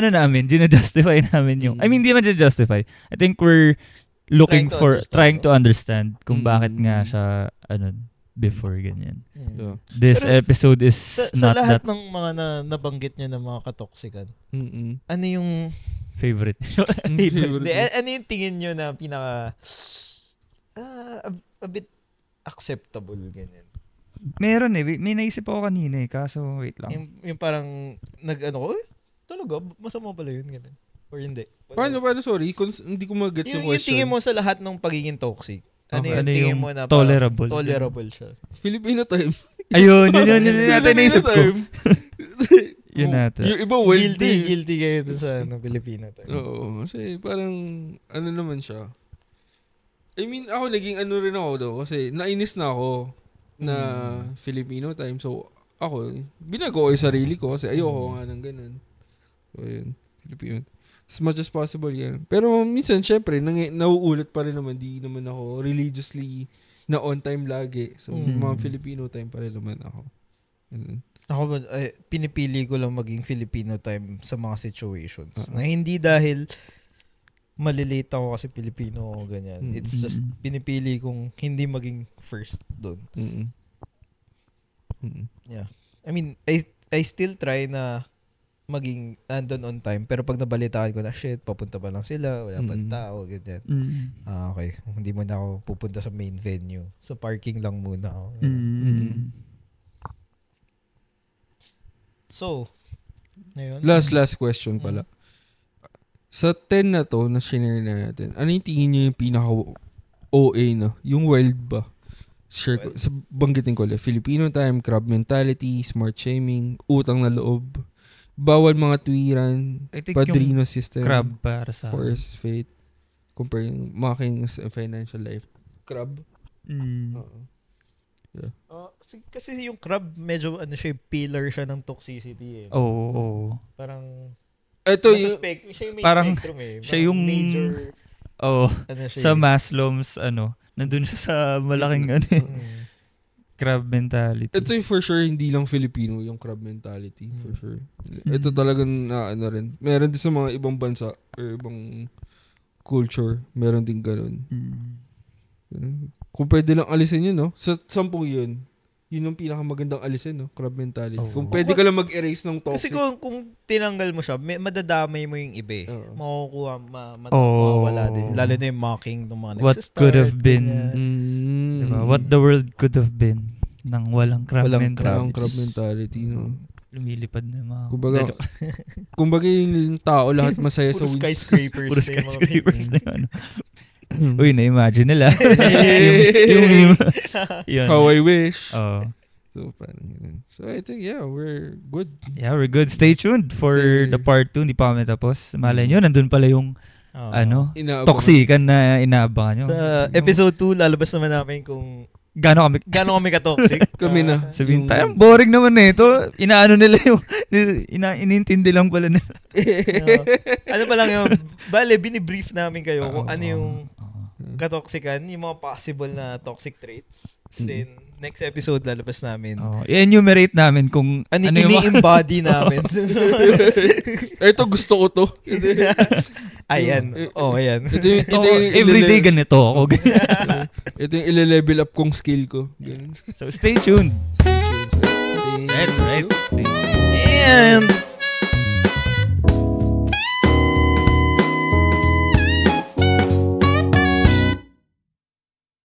namin, gina-justify namin yung, I mean, di man justify. I think we're trying to understand kung bakit nga siya, before ganyan. This episode is not that. Sa lahat ng mga nabanggit nyo ng mga katoxican, ano yung favorite? Ano yung tingin nyo na pinaka a bit acceptable ganyan? Meron may naisip ako kanina kaso wait lang. Yung parang talaga masama pala yun ganun or hindi? Paano sorry hindi ko mag-get yung question. Yung tingin mo sa lahat ng pagiging toxic, yung tingin mo na tolerable siya? Filipino time. Ayun natin naisip ko. Yun natin. Yung iba guilty kayo dun sa Pilipino time. Oo, kasi parang naman siya. I mean, ako naging rin ako daw kasi nainis na ako na Filipino time. So, ako, binago ko yung sarili ko kasi ayoko nga ng ganun. So, yun. Filipino. As much as possible, yan. Pero minsan, syempre, nauulit pa rin naman. Di naman ako religiously na on time lagi. So, mga Filipino time pa rin naman ako. Ganun. Ako, pinipili ko lang maging Filipino time sa mga situations. Na hindi dahil malilate ako kasi Pilipino o ganyan. It's just pinipili kong hindi maging first doon. Yeah. I mean, I still try na maging nandun on time. Pero pag nabalitaan ko na, shit, papunta pa lang sila, wala pa tao, ganyan. Okay. Hindi mo na ako pupunta sa main venue. Sa parking lang muna ako. So, ngayon. Last question pala. Sa 10 na to, na shinare na natin, ano yung tingin nyo yung pinaka-OA na? Yung wild ba? Share ko, banggitin ko ulit. Filipino time, crab mentality, smart shaming, utang na loob, bawal mga tuwiran, padrino system, crab para sa force, faith, comparing mocking financial life. Crab? Yeah. Kasi yung crab, medyo pillar siya ng toxicity. Oo. Parang ito siya yung parang spectrum siya yung major sa Maslow's nandun siya sa malaking crab mentality. Ito yung for sure hindi lang Filipino yung crab mentality for sure. Ito talagang rin. Meron din sa mga ibang bansa or ibang culture, meron din ganoon. Kung pwede lang alisin yun, no? Sa 10 yun yung pinakamagandang alisin, no? Crab mentality. Kung pwede ka lang mag-erase ng toxic. Kasi kung tinanggal mo siya, madadamay mo yung iba. Makukuha, mawala din. Lalo na yung mocking ng mga what could have been. Diba? What the world could have been nang walang crab mentality. Walang crab mentality, no? lumilipad na yung mga... Kumbaga yung tao, lahat masaya sa wings. Skyscrapers. Puro skyscrapers na yun. Uy, na-imagine nila. yung How I wish. So, parang yun. So, I think, we're good. Yeah, we're good. Stay tuned for the part 2. Hindi pa kami tapos. Malay nyo, nandun pala yung toxican na inaabangan nyo. Sa episode 2, lalabas naman namin kung Gano'n kami ka-toxic. Kami na. Sabihin tayo, boring naman eh. Ito, inaano nila yung, inintindi lang pala nila. Ano pa lang yung, binibrief namin kayo kung ano yung katoxican, yung mga possible na toxic traits. Then, next episode lalabas namin. I-enumerate namin kung ano ini-embody namin. Ito, gusto ko to. Ayan. Ayan. Ito everyday ganito ako. Ito yung ile-level up kong skill ko. So, stay tuned. Stay tuned. Right. And